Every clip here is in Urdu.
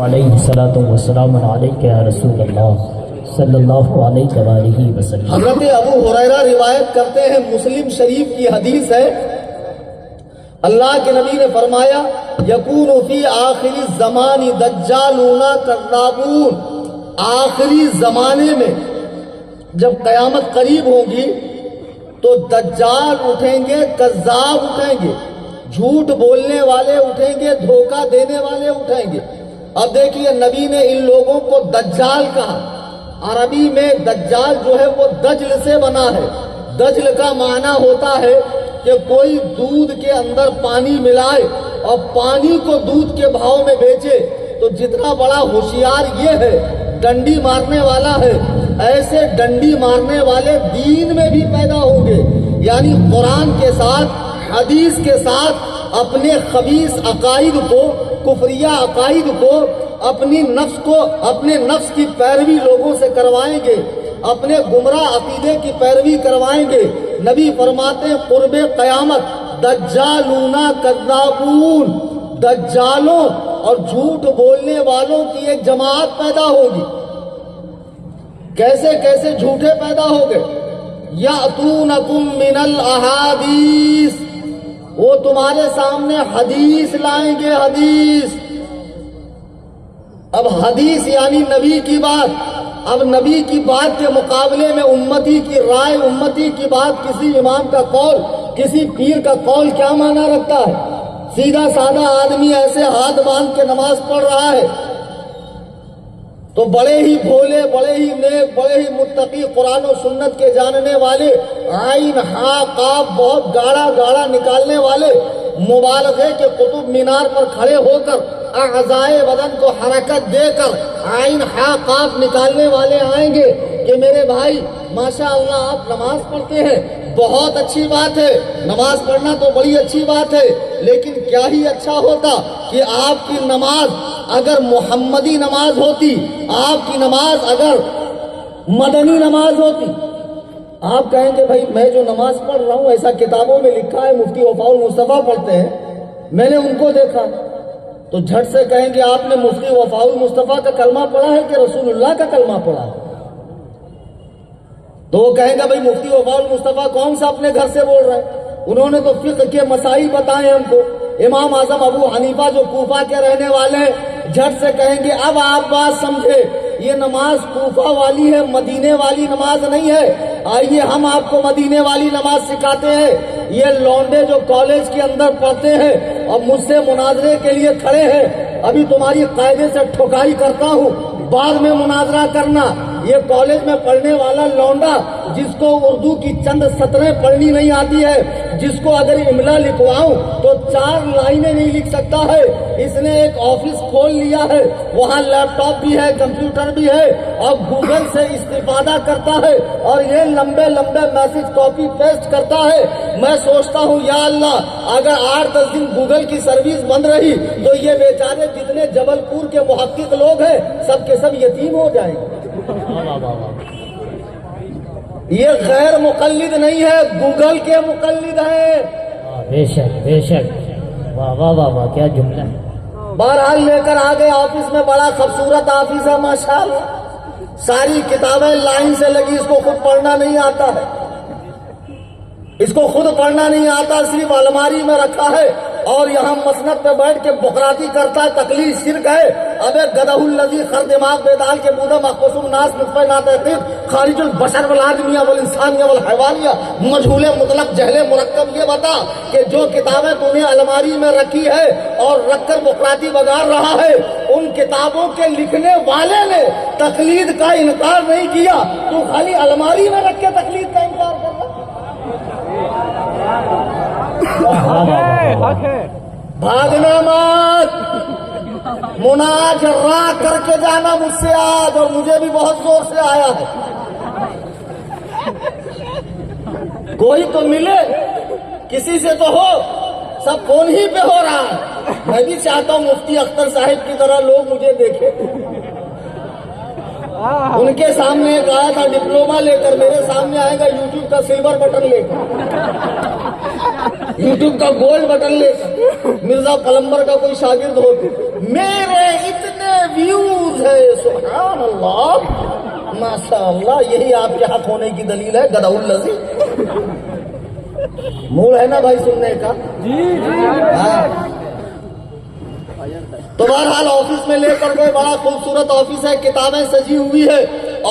علیہ الصلوۃ والسلام علیک یا رسول اللہ صلی اللہ علیہ وآلہ وسلم۔ حضرت ابو ہریرہ روایت کرتے ہیں، مسلم شریف کی حدیث ہے، اللہ کے نبی نے فرمایا یکون فی آخری الزمان دجالون کذابون، آخری زمانے میں جب قیامت قریب ہوگی تو دجال اٹھیں گے، کذاب اٹھیں گے، جھوٹ بولنے والے اٹھیں گے، دھوکہ دینے والے اٹھیں گے۔ اب دیکھیے نبی نے ان لوگوں کو دجال کہا۔ عربی میں دجال جو ہے وہ دجل سے بنا ہے۔ دجل کا معنی ہوتا ہے کہ کوئی دودھ کے اندر پانی ملائے اور پانی کو دودھ کے بھاؤ میں بیچے، تو جتنا بڑا ہوشیار یہ ہے، ڈنڈی مارنے والا ہے، ایسے ڈنڈی مارنے والے دین میں بھی پیدا ہوں گے۔ یعنی قرآن کے ساتھ، حدیث کے ساتھ اپنے خبیث عقائد کو، کفریہ عقائد کو، اپنی نفس کو، اپنے نفس کی پیروی لوگوں سے کروائیں گے، اپنے گمراہ عقیدے کی پیروی کروائیں گے۔ نبی فرماتے ہیں قرب قیامت دجالون کذابون، دجالوں اور جھوٹ بولنے والوں کی ایک جماعت پیدا ہوگی۔ کیسے کیسے جھوٹے پیدا ہو گئے؟ یاتونکم من الاحادیث، وہ تمہارے سامنے حدیث لائیں گے، حدیث۔ اب حدیث یعنی نبی کی بات۔ اب نبی کی بات کے مقابلے میں امتی کی رائے، امتی کی بات، کسی امام کا قول، کسی پیر کا قول کیا معنی رکھتا ہے؟ سیدھا سادہ آدمی ایسے ہاتھ باندھ کے نماز پڑھ رہا ہے تو بڑے ہی بھولے، بڑے ہی نیک، بڑے ہی متقی، قرآن و سنت کے جاننے والے، عین ہا قاف بہت گاڑا گاڑا نکالنے والے، مبالغے کے قطب مینار پر کھڑے ہو کر اعضائے بدن کو حرکت دے کر عین ہا قاف نکالنے والے آئیں گے کہ میرے بھائی ماشاء اللہ آپ نماز پڑھتے ہیں، بہت اچھی بات ہے، نماز پڑھنا تو بڑی اچھی بات ہے، لیکن کیا ہی اچھا ہوتا کہ آپ کی نماز اگر محمدی نماز ہوتی، آپ کی نماز اگر مدنی نماز ہوتی۔ آپ کہیں گے بھائی میں جو نماز پڑھ رہا ہوں ایسا کتابوں میں لکھا ہے، مفتی وفاء المصطفیٰ پڑھتے ہیں، میں نے ان کو دیکھا، تو جھٹ سے کہیں گے آپ نے مفتی وفاء المصطفیٰ کا کلمہ پڑھا ہے کہ رسول اللہ کا کلمہ پڑھا ہے؟ تو وہ کہیں گا بھائی مفتی وفاء المصطفیٰ کون سا اپنے گھر سے بول رہے ہیں؟ انہوں نے تو فقہ کے مسائل بتائے ہم کو۔ امام اعظم ابو حنیفہ جو کوفہ کے رہنے والے ہیں، جھٹ سے کہیں گے اب آپ بات سمجھے، یہ نماز کوفہ والی ہے، مدینے والی نماز نہیں ہے، آئیے ہم آپ کو مدینے والی نماز سکھاتے ہیں۔ یہ لونڈے جو کالج کے اندر پڑھتے ہیں اور مجھ سے مناظرے کے لیے کھڑے ہیں، ابھی تمہاری قاعدے سے ٹھکائی کرتا ہوں، بعد میں مناظرہ کرنا۔ یہ کالج میں پڑھنے والا لونڈا جس کو اردو کی چند سطریں پڑھنی نہیں آتی ہے، جس کو اگر املا لکھواؤں تو 4 لائنیں نہیں لکھ سکتا ہے، اس نے ایک آفس کھول لیا ہے، وہاں لیپ ٹاپ بھی ہے، کمپیوٹر بھی ہے، اور گوگل سے استفادہ کرتا ہے، اور یہ لمبے لمبے میسج کاپی پیسٹ کرتا ہے۔ میں سوچتا ہوں یا اللہ اگر 8-10 دن گوگل کی سروس بند رہی تو یہ بیچارے جتنے جبل پور کے محقق لوگ ہیں سب کے سب یتیم ہو جائیں گے۔ یہ غیر مقلد نہیں ہے، گوگل کے مقلد ہیں۔ بے شک بے شک، واہ واہ واہ واہ، کیا جملہ ہے۔ بہرحال لے کر آگے آفس میں، بڑا خوبصورت آفس ہے ماشاءاللہ، ساری کتابیں لائن سے لگی، اس کو خود پڑھنا نہیں آتا ہے، اس کو خود پڑھنا نہیں آتا، صرف الماری میں رکھا ہے، اور یہاں مسند پہ بیٹھ کے بقراتی کرتا ہے، تقلید شرک ہے۔ ابے گدہ الذی خر دماغ بیدال کے بودا محفوظ الناس نطفہ ناتقید خارج البشر والآدمیہ والانسانیہ والحیوانیہ مجہول مطلق جہل مرکب، یہ بتا کہ جو کتابیں تو نے الماری میں رکھی ہے اور رکھ کر بقراتی بگاڑ رہا ہے، ان کتابوں کے لکھنے والے نے تقلید کا انکار نہیں کیا، تو خالی الماری میں رکھ کے تقلید کا انکار کر رہا۔ بھاگنا مت، مناجرہ کر کے جانا مجھ سے آج، اور مجھے بھی بہت زور سے آیا ہے۔ کوئی تو ملے، کسی سے تو ہو، سب فون ہی پہ ہو رہا ہے۔ میں بھی چاہتا ہوں مفتی اختر صاحب کی طرح لوگ مجھے دیکھیں۔ ان کے سامنے ایک آیا تھا ڈپلوما لے کر، میرے سامنے آئے گا یوٹیوب کا سلور بٹن لے کر، یوٹیوب کا گولڈ بٹن لے کر، مرزا پلمبر کا کوئی شاگرد ہوتے۔ میرے اتنے سبحان اللہ ماشاء اللہ، یہی آپ کے حق ہونے کی دلیل ہے گدہ الذی۔ موڈ ہے نا بھائی سننے کا؟ ہاں۔ تو بہرحال آفس میں لے کر گئے، بڑا خوبصورت آفس ہے، کتابیں سجی ہوئی ہے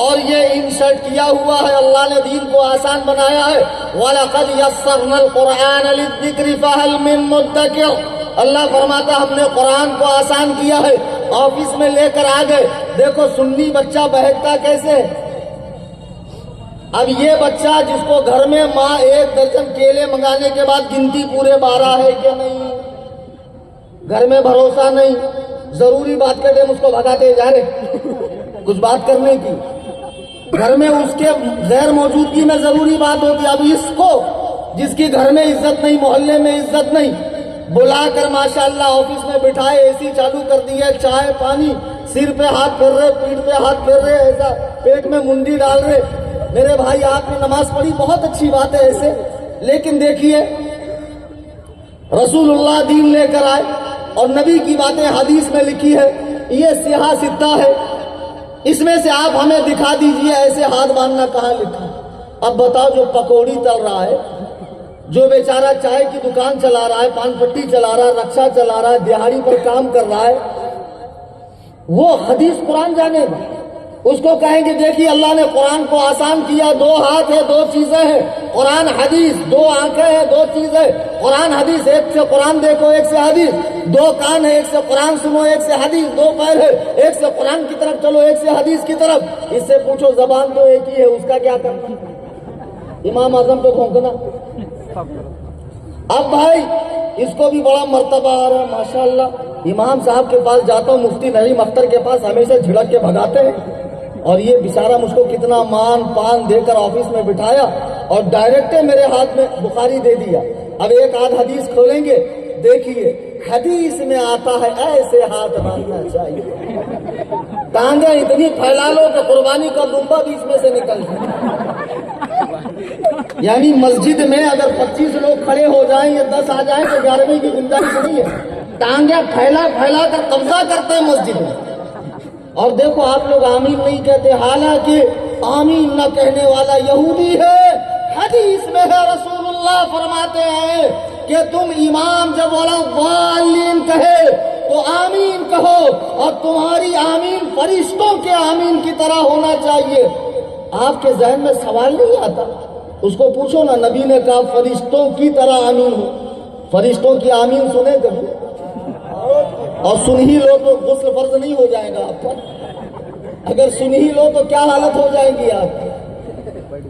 اور یہ انسرٹ کیا ہوا ہے، اللہ نے دین کو آسان بنایا ہے۔ وَلَقَدْ يَسَّرْنَا الْقُرْآنَ لِلذِّكْرِ فَهَلْ مِن مُّدَّكِرٍ۔ اللہ فرماتا ہم نے قرآن کو آسان کیا ہے۔ آفس میں لے کر آ گئے، دیکھو سنی بچہ بہکتا کیسے ہے۔ اب یہ بچہ جس کو گھر میں ماں 1 درجن کیلے منگانے کے بعد گنتی پورے 12 ہے کہ نہیں، گھر میں بھروسہ نہیں، ضروری بات کرتے ہم اس کو بھگاتے جا رہے کچھ بات کرنے کی، گھر میں اس کے غیر موجودگی میں ضروری بات ہوتی ہے۔ اب اس کو جس کی گھر میں عزت نہیں، محلے میں عزت نہیں، بلا کر ماشاءاللہ آفس میں بٹھائے، اے سی چالو کر دیا، چائے پانی، سر پہ ہاتھ پھیر رہے، پیٹھ پہ ہاتھ پھیر رہے، ایسا پیٹ میں منڈی ڈال رہے۔ میرے بھائی آپ نے نماز پڑھی، بہت اچھی بات ہے ایسے، لیکن دیکھیے رسول اللہ دین لے کر آئے اور نبی کی باتیں حدیث میں لکھی ہے، یہ سیاہ ستہ ہے، اس میں سے آپ ہمیں دکھا دیجئے ایسے ہاتھ باندھنا کہاں لکھا۔ اب بتاؤ جو پکوڑی تل رہا ہے، جو بیچارہ چائے کی دکان چلا رہا ہے، پان پٹی چلا رہا ہے، رکشہ چلا رہا ہے، دیہڑی پر کام کر رہا ہے، وہ حدیث قرآن جانے گا، اس کو کہیں گے دیکھیے اللہ نے قرآن کو آسان کیا، 2 ہاتھ ہے 2 چیزیں ہیں، قرآن حدیث 2 آنکھیں ہیں 2 چیزیں، قرآن حدیث، ایک سے قرآن دیکھو ایک سے حدیث، 2 کان ہے ایک سے قرآن سنو ایک سے حدیث، 2 پیر ہے ایک سے قرآن کی طرف چلو ایک سے حدیث کی طرف۔ اس سے پوچھو زبان تو ایک ہی ہے، اس کا کیا کرنا؟ امام اعظم پہ بھونکنا۔ اب بھائی اس کو بھی بڑا مرتبہ آ رہا ہے ماشاءاللہ، امام صاحب کے پاس جاتا ہوں، مفتی نعیم اختر کے پاس ہمیشہ جھڑک کے بھگاتے ہیں، اور یہ بیچارہ مجھ کو کتنا مان پان دے کر آفس میں بٹھایا اور ڈائریکٹ میرے ہاتھ میں بخاری دے دیا۔ اب ایک آدھ حدیث کھولیں گے، دیکھیے حدیث میں آتا ہے ایسے ہاتھ باندھنا چاہیے، ٹانگیں اتنی پھیلا لو کہ قربانی کا دمبا بھی اس میں سے نکل جائے۔ یعنی مسجد میں اگر 25 لوگ کھڑے ہو جائیں یا 10 آ جائیں تو 11ویں کی گنجائش نہیں ہے، ٹانگیں پھیلا پھیلا کر قبضہ کرتے ہیں مسجد میں۔ اور دیکھو آپ لوگ آمین نہیں کہتے، حالانکہ آمین نہ کہنے والا یہودی ہے۔ حدیث میں ہے رسول اللہ فرماتے ہیں کہ تم امام جب ولا ضالین کہے تو آمین کہو، اور تمہاری آمین فرشتوں کے آمین کی طرح ہونا چاہیے۔ آپ کے ذہن میں سوال نہیں آتا؟ اس کو پوچھو نا، نبی نے کہا فرشتوں کی طرح آمین ہو، فرشتوں کی آمین سنے کبھی؟ اور سن ہی لو تو غسل فرض نہیں ہو جائے گا آپ پر، اگر سن ہی لو تو کیا حالت ہو جائے گی آپ کی؟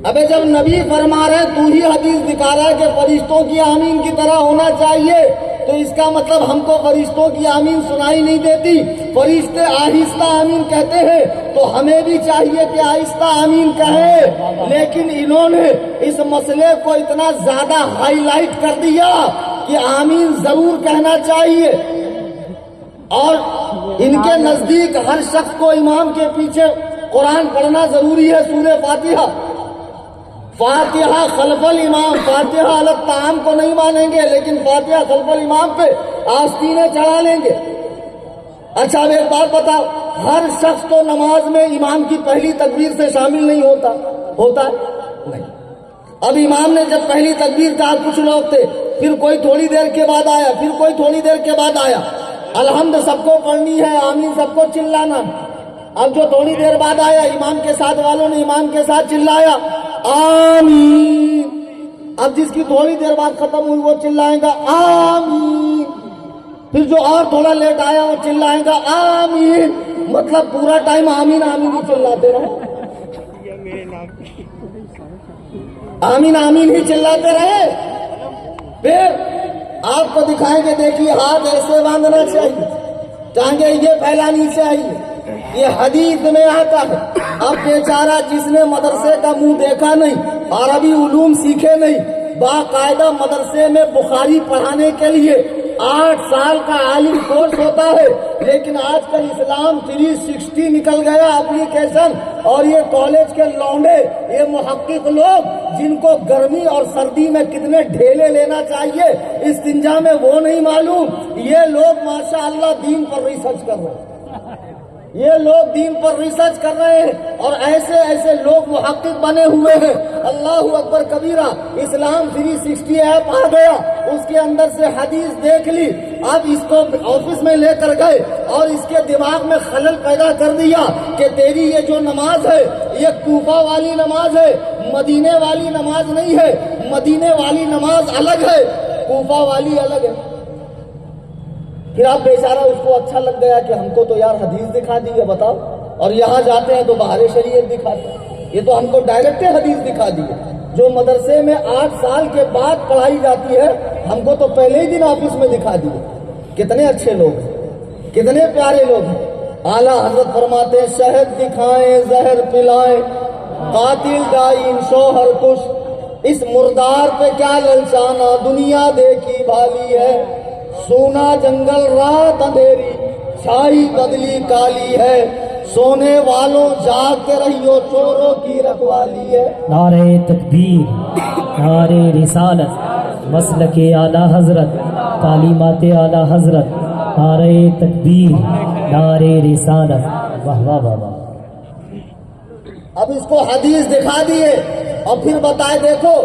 ابے جب نبی فرما رہے تو ہی حدیث دکھا رہا ہے کہ فرشتوں کی آمین کی طرح ہونا چاہیے، تو اس کا مطلب ہم کو فرشتوں کی آمین سنائی نہیں دیتی، فرشتے آہستہ آمین کہتے ہیں تو ہمیں بھی چاہیے کہ آہستہ آمین کہیں۔ لیکن انہوں نے اس مسئلے کو اتنا زیادہ ہائی لائٹ کر دیا کہ آمین ضرور کہنا چاہیے، اور ان کے نزدیک ہر شخص کو امام کے پیچھے قرآن پڑھنا ضروری ہے، سورہ فاتحہ، فاتحہ خلف الامام، فاتحہ الگ طعام کو نہیں مانیں گے لیکن فاتحہ خلف الامام پہ آستینیں چڑھا لیں گے۔ اچھا اب ایک بات بتاؤ، ہر شخص تو نماز میں امام کی پہلی تکبیر سے شامل نہیں ہوتا ہے؟ نہیں۔ اب امام نے جب پہلی تکبیر کہا کچھ لوگ تھے، پھر کوئی تھوڑی دیر کے بعد آیا، پھر کوئی تھوڑی دیر کے بعد آیا، الحمد سب کو پڑھنی ہے، آمین سب کو چلانا۔ اب جو تھوڑی دیر بعد آیا، امام کے ساتھ والوں نے امام کے ساتھ چلایا آمین، اب جس کی تھوڑی دیر بعد ختم ہوئی وہ چلائے گا آمین، پھر جو اور تھوڑا لیٹ آیا وہ چلائے گا آمین، مطلب پورا ٹائم آمین آمین ہی چلاتے رہے، آمین آمین ہی چلاتے رہے۔ پھر آپ کو دکھائیں گے، دیکھیے ہاتھ ایسے باندھنا چاہیے، ٹانگیں یہ پھیلانی چاہیے، یہ حدیث میں آتا ہے۔ اب بیچارہ جس نے مدرسے کا منہ دیکھا نہیں، عربی علوم سیکھے نہیں، باقاعدہ مدرسے میں بخاری پڑھانے کے لیے 8 سال کا عالم کورس ہوتا ہے، لیکن آج کل اسلام 360 نکل گیا اپلیکیشن، اور یہ کالج کے لونڈے، یہ محقق لوگ جن کو گرمی اور سردی میں کتنے ڈھیلے لینا چاہیے استنجا میں وہ نہیں معلوم، یہ لوگ ماشاءاللہ دین پر ریسرچ کر رہے ہیں۔ یہ لوگ دین پر ریسرچ کر رہے ہیں اور ایسے ایسے لوگ محقق بنے ہوئے ہیں. اللہ اکبر کبیرہ. اسلام 360 ایپ آ گیا, اس کے اندر سے حدیث دیکھ لی, اب اس کو آفس میں لے کر گئے اور اس کے دماغ میں خلل پیدا کر دیا کہ تیری یہ جو نماز ہے یہ کوفہ والی نماز ہے, مدینے والی نماز نہیں ہے. مدینے والی نماز الگ ہے, کوفہ والی الگ ہے. پھر آپ بیچارہ اس کو اچھا لگ گیا کہ ہم کو تو یار حدیث دکھا دی ہے, بتاؤ, اور یہاں جاتے ہیں تو بہار شریعت دکھاتے ہیں. یہ تو ہم کو ڈائریکٹ حدیث دکھا دی ہے. جو مدرسے میں 8 سال کے بعد پڑھائی جاتی ہے ہم کو تو پہلے ہی دن آفس میں دکھا دی ہے. کتنے اچھے لوگ ہیں, کتنے پیارے لوگ ہیں. اعلیٰ حضرت فرماتے ہیں شہد دکھائیں زہر پلائیں, قاتل ڈائن شوہر کش, اس مردار پہ کیا للچانا, دنیا دیکھی بھالی ہے. سونا جنگل رات اندھیری, چھائی بدلی کالی ہے. سونے والوں جاگتے رہیو, چوروں کی رکھوالی ہے. نعرہ تکبیر, نعرہ رسالت, مسلک اعلیٰ حضرت, تعلیمات اعلیٰ حضرت, نعرہ تکبیر, نعرہ رسالت. واہ واہ واہ واہ. اب اس کو حدیث دکھا دیے اور پھر بتائے دیکھو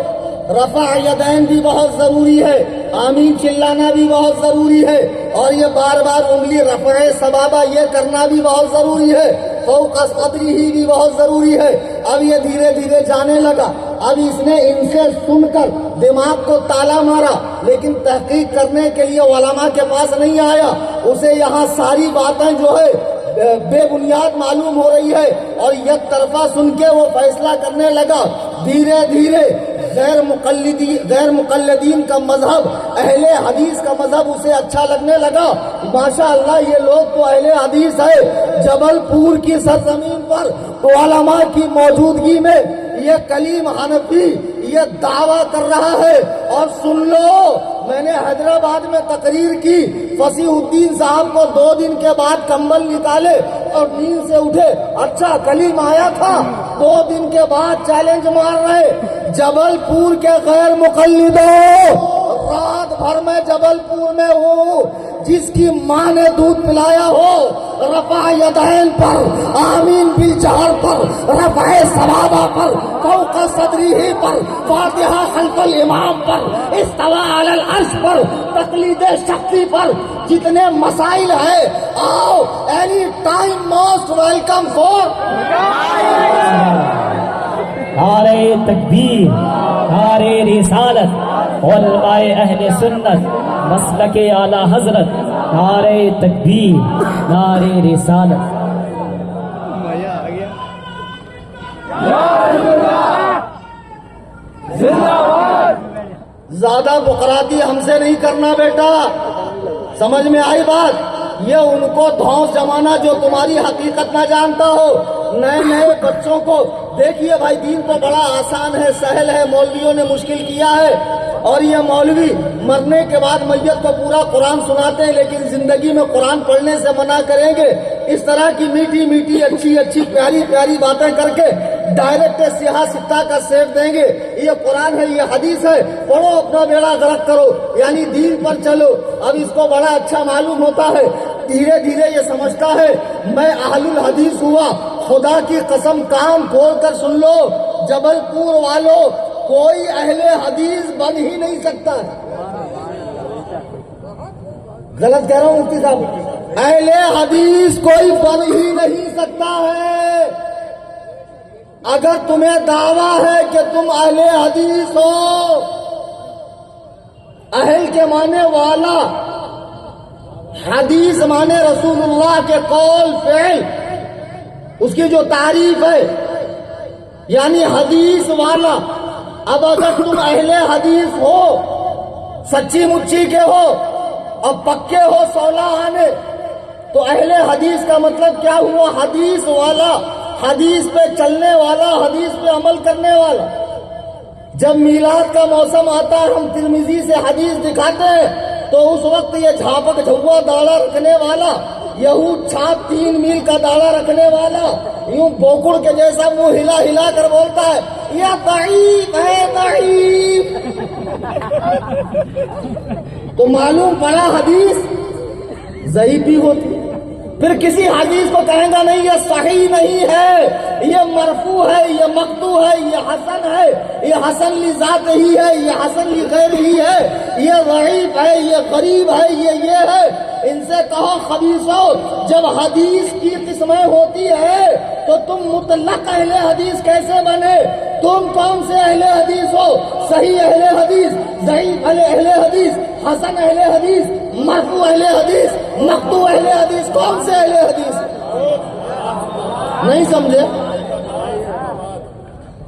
رفع یدین بھی بہت ضروری ہے, آمین چلانا بھی بہت ضروری ہے, اور یہ بار بار انگلی رفع سبابہ یہ کرنا بھی بہت ضروری ہے, فوق صدری ہی بھی بہت ضروری ہے. اب یہ دھیرے دھیرے جانے لگا. اب اس نے ان سے سن کر دماغ کو تالا مارا, لیکن تحقیق کرنے کے لیے علماء کے پاس نہیں آیا. اسے یہاں ساری باتیں جو ہے بے بنیاد معلوم ہو رہی ہے اور یک طرفہ سن کے وہ فیصلہ کرنے لگا. دھیرے دھیرے غیر مقلدین کا مذہب, اہل حدیث کا مذہب اسے اچھا لگنے لگا. ماشاءاللہ یہ لوگ تو اہل حدیث ہے. جبل پور کی سرزمین پر علماء کی موجودگی میں یہ کلیم حنفی یہ دعویٰ کر رہا ہے. اور سن لو, میں نے حیدرآباد میں تقریر کی, فصیح الدین صاحب کو 2 دن کے بعد کمبل نکالے اور نیند سے اٹھے, اچھا کلیم آیا تھا, 2 دن کے بعد چیلنج مار رہے. جبل پور کے غیر مقلدوں, رات بھر میں جبل پور میں ہوں, جس کی ماں نے دودھ پلایا ہو رفع یدین پر, آمین بالجہر پر, رفع سبابہ پر, فوق صدری ہی پر, فاتحہ خلف الامام پر, استوا علی العرش پر, تقلید شخصی پر, جتنے مسائل ہیں آؤ any time most welcome for. نعرہ تکبیر, نعرہ رسالت, علماء اہل سنت, مسلک اعلیٰ حضرت, نعرہ تکبیر, نعرہ رسالت. زیادہ بقراتی ہم سے نہیں کرنا بیٹا, سمجھ میں آئی بات. یہ ان کو دھونس جمانا جو تمہاری حقیقت نہ جانتا ہو. نئے نئے بچوں کو دیکھیے بھائی, دین تو بڑا آسان ہے, سہل ہے, مولویوں نے مشکل کیا ہے. اور یہ مولوی مرنے کے بعد میت کو پورا قرآن سناتے ہیں, لیکن زندگی میں قرآن پڑھنے سے منع کریں گے. اس طرح کی میٹھی میٹھی اچھی اچھی پیاری پیاری باتیں کر کے ڈائریکٹ سیاہ سکہ کا سیٹ دیں گے. یہ قرآن ہے, یہ حدیث ہے, پڑھو, اپنا بیڑا غرق کرو, یعنی دین پر چلو. اب اس کو بڑا اچھا معلوم ہوتا ہے, دھیرے دھیرے یہ سمجھتا ہے میں اہل الحدیث ہوا. خدا کی قسم کان کھول کر سن لو, جبل پور والوں, کوئی اہل حدیث بن ہی نہیں سکتا. غلط کہہ رہا ہوں مفتی صاحب, اہل حدیث کوئی بن ہی نہیں سکتا ہے. اگر تمہیں دعویٰ ہے کہ تم اہل حدیث ہو, اہل کے معنی والا, حدیث مانے رسول اللہ کے قول فعل, اس کی جو تعریف ہے, یعنی حدیث والا. اب اگر تم اہل حدیث ہو, سچی مچی کے ہو, اب پکے ہو 16 آنے, تو اہل حدیث کا مطلب کیا ہوا؟ حدیث والا, حدیث پہ چلنے والا, حدیث پہ عمل کرنے والا. جب میلاد کا موسم آتا ہے, ہم ترمذی سے حدیث دکھاتے ہیں, تو اس وقت یہ جھاپک جھوا داڑھا رکھنے والا, یہود چھاپ 3 میل کا داڑھا رکھنے والا, یوں بوکڑ کے جیسا منہ ہلا ہلا کر بولتا ہے یہ ضعیف ہے, ضعیف. تو معلوم پڑا حدیث ضعیف بھی ہوتی. پھر کسی حدیث کو کہیں گا نہیں یہ صحیح نہیں ہے، یہ مرفوع ہے، یہ مقطوع ہے، یہ حسن ہے، یہ حسن لذات ہی ہے، یہ حسن لغیر ہی ہے، یہ ضعیف ہے، یہ غریب ہے، یہ ہے۔ ان سے کہو خبیثو، جب حدیث کی قسمیں ہوتی ہے تو تم مطلق اہل حدیث کیسے بنے؟ تم کون سے اہل حدیث ہو؟ صحیح اہل حدیث، ضعیف اہل حدیث، حسن اہل حدیث، مرفوع اہل حدیث، مقطوع اہل حدیث، کون سے اہل حدیث؟ نہیں سمجھے؟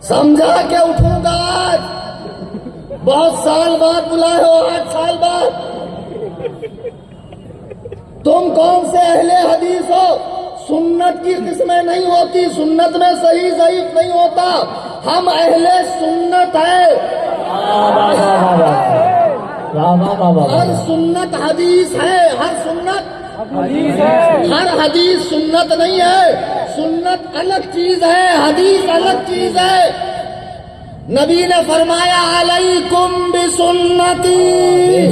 سمجھا کہ اٹھوں گا آج؟ بہت سال بعد بلائے ہو، 8 سال بعد۔ تم کون سے اہل حدیث ہو؟ سنت کی قسمیں نہیں ہوتی، سنت میں صحیح ضعیف نہیں ہوتا، ہم اہل سنت ہیں۔ ہر سنت حدیث ہے، ہر سنت ہر حدیث سنت نہیں ہے، سنت الگ چیز ہے، حدیث الگ چیز ہے۔ نبی نے فرمایا علیکم بسنتی،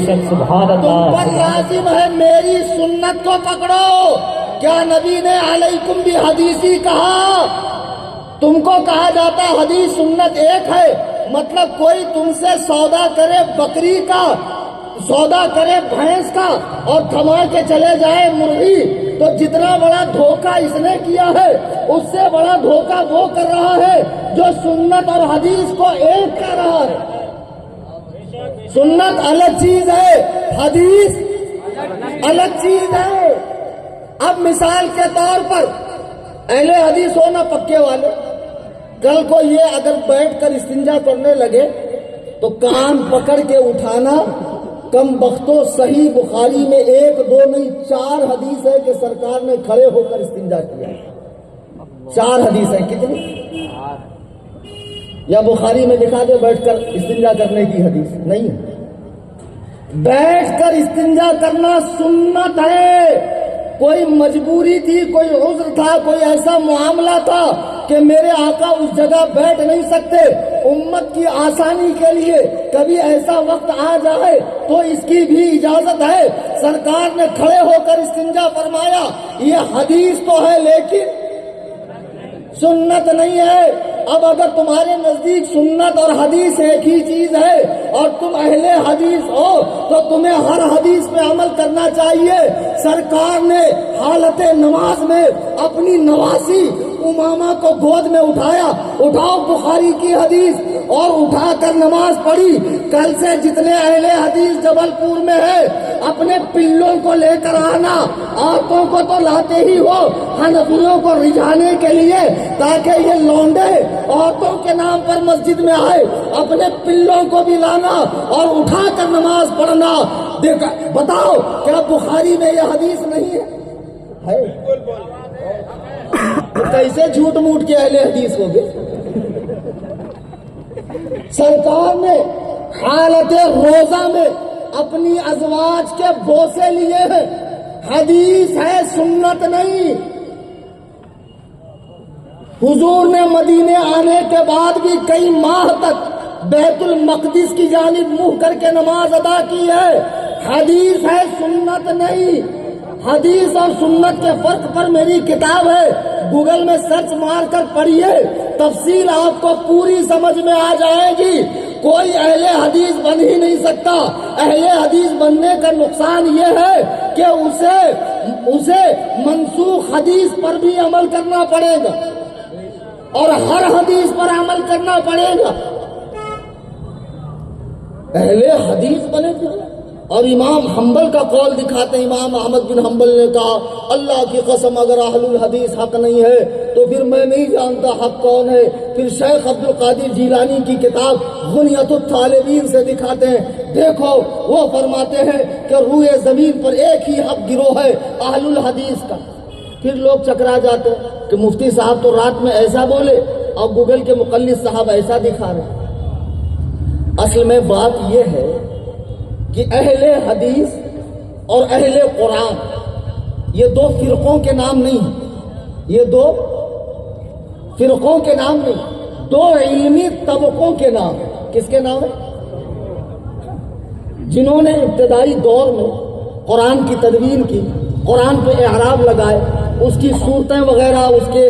تم پر لازم ہے میری سنت کو پکڑو۔ کیا نبی نے علیکم بحدیثی کہا؟ تم کو کہا جاتا حدیث سنت ایک ہے، مطلب کوئی تم سے سودا کرے بکری کا، سودا کرے بھینس کا اور تھما کے چلے جائے مرغی، تو جتنا بڑا دھوکہ اس نے کیا ہے اس سے بڑا دھوکہ وہ کر رہا ہے جو سنت اور حدیث کو ایک کر رہا ہے۔ سنت الگ چیز ہے، حدیث الگ چیز ہے۔ اب مثال کے طور پر اہل حدیث ہونا پکے والے، کل کو یہ اگر بیٹھ کر استنجا کرنے لگے تو کان پکڑ کے اٹھانا۔ کم بختوں، صحیح بخاری میں 1 2 نہیں 4 حدیث ہے کہ سرکار نے کھڑے ہو کر استنجا کیا۔ 4 حدیث ہے، کتنی؟ یا بخاری میں دکھا دے بیٹھ کر استنجا کرنے کی حدیث نہیں ہے۔ بیٹھ کر استنجا کرنا سنت ہے۔ کوئی مجبوری تھی، کوئی عذر تھا، کوئی ایسا معاملہ تھا کہ میرے آقا اس جگہ بیٹھ نہیں سکتے، امت کی آسانی کے لیے کبھی ایسا وقت آ جائے تو اس کی بھی اجازت ہے۔ سرکار نے کھڑے ہو کر استنجا فرمایا، یہ حدیث تو ہے لیکن سنت نہیں ہے۔ اب اگر تمہارے نزدیک سنت اور حدیث ایک ہی چیز ہے اور تم اہل حدیث ہو تو تمہیں ہر حدیث پہ عمل کرنا چاہیے۔ سرکار نے حالت نماز میں اپنی نواسی امامہ کو گود میں اٹھایا، اٹھاؤ بخاری کی حدیث، اور اٹھا کر نماز پڑھی۔ کل سے جتنے اہل حدیث جبل پور میں ہے اپنے پلوں کو لے کر آنا، عورتوں کو تو لاتے ہی ہو حنفیوں کو رجھانے کے لیے، تاکہ یہ لونڈے عورتوں کے نام پر مسجد میں آئے، اپنے پلوں کو بھی لانا اور اٹھا کر نماز پڑھنا۔ دیکھا بتاؤ کیا بخاری میں یہ حدیث نہیں ہے؟ تو کیسے جھوٹ موٹ کے اہل حدیث ہو گئے؟ سرکار نے حالت روزہ میں اپنی ازواج کے بوسے لیے ہیں، حدیث ہے سنت نہیں۔ حضور نے مدینے آنے کے بعد بھی کئی ماہ تک بیت المقدس کی جانب منہ کر کے نماز ادا کی ہے، حدیث ہے سنت نہیں۔ حدیث اور سنت کے فرق پر میری کتاب ہے، گوگل میں سرچ مار کر پڑھیے، تفصیل آپ کو پوری سمجھ میں آ جائے گی۔ کوئی اہل حدیث بن ہی نہیں سکتا۔ اہل حدیث بننے کا نقصان یہ ہے کہ اسے منسوخ حدیث پر بھی عمل کرنا پڑے گا اور ہر حدیث پر عمل کرنا پڑے گا۔ اہل حدیث بنے گا۔ اور امام حنبل کا قول دکھاتے ہیں، امام احمد بن حنبل نے کہا اللہ کی قسم اگر اہل الحدیث حق نہیں ہے تو پھر میں نہیں جانتا حق کون ہے۔ پھر شیخ عبد القادر جیلانی کی کتاب غنیۃ الطالبین سے دکھاتے ہیں، دیکھو وہ فرماتے ہیں کہ روئے زمین پر ایک ہی حق گروہ ہے اہل الحدیث کا۔ پھر لوگ چکرا جاتے ہیں کہ مفتی صاحب تو رات میں ایسا بولے اور گوگل کے مقلد صاحب ایسا دکھا رہے۔ اصل میں بات یہ ہے کہ اہل حدیث اور اہل قرآن یہ 2 فرقوں کے نام نہیں ہیں، یہ 2 فرقوں کے نام نہیں، 2 علمی طبقوں کے نام ہیں۔ کس کے نام ہیں؟ جنہوں نے ابتدائی دور میں قرآن کی تدوین کی، قرآن پہ اعراب لگائے، اس کی صورتیں وغیرہ، اس کے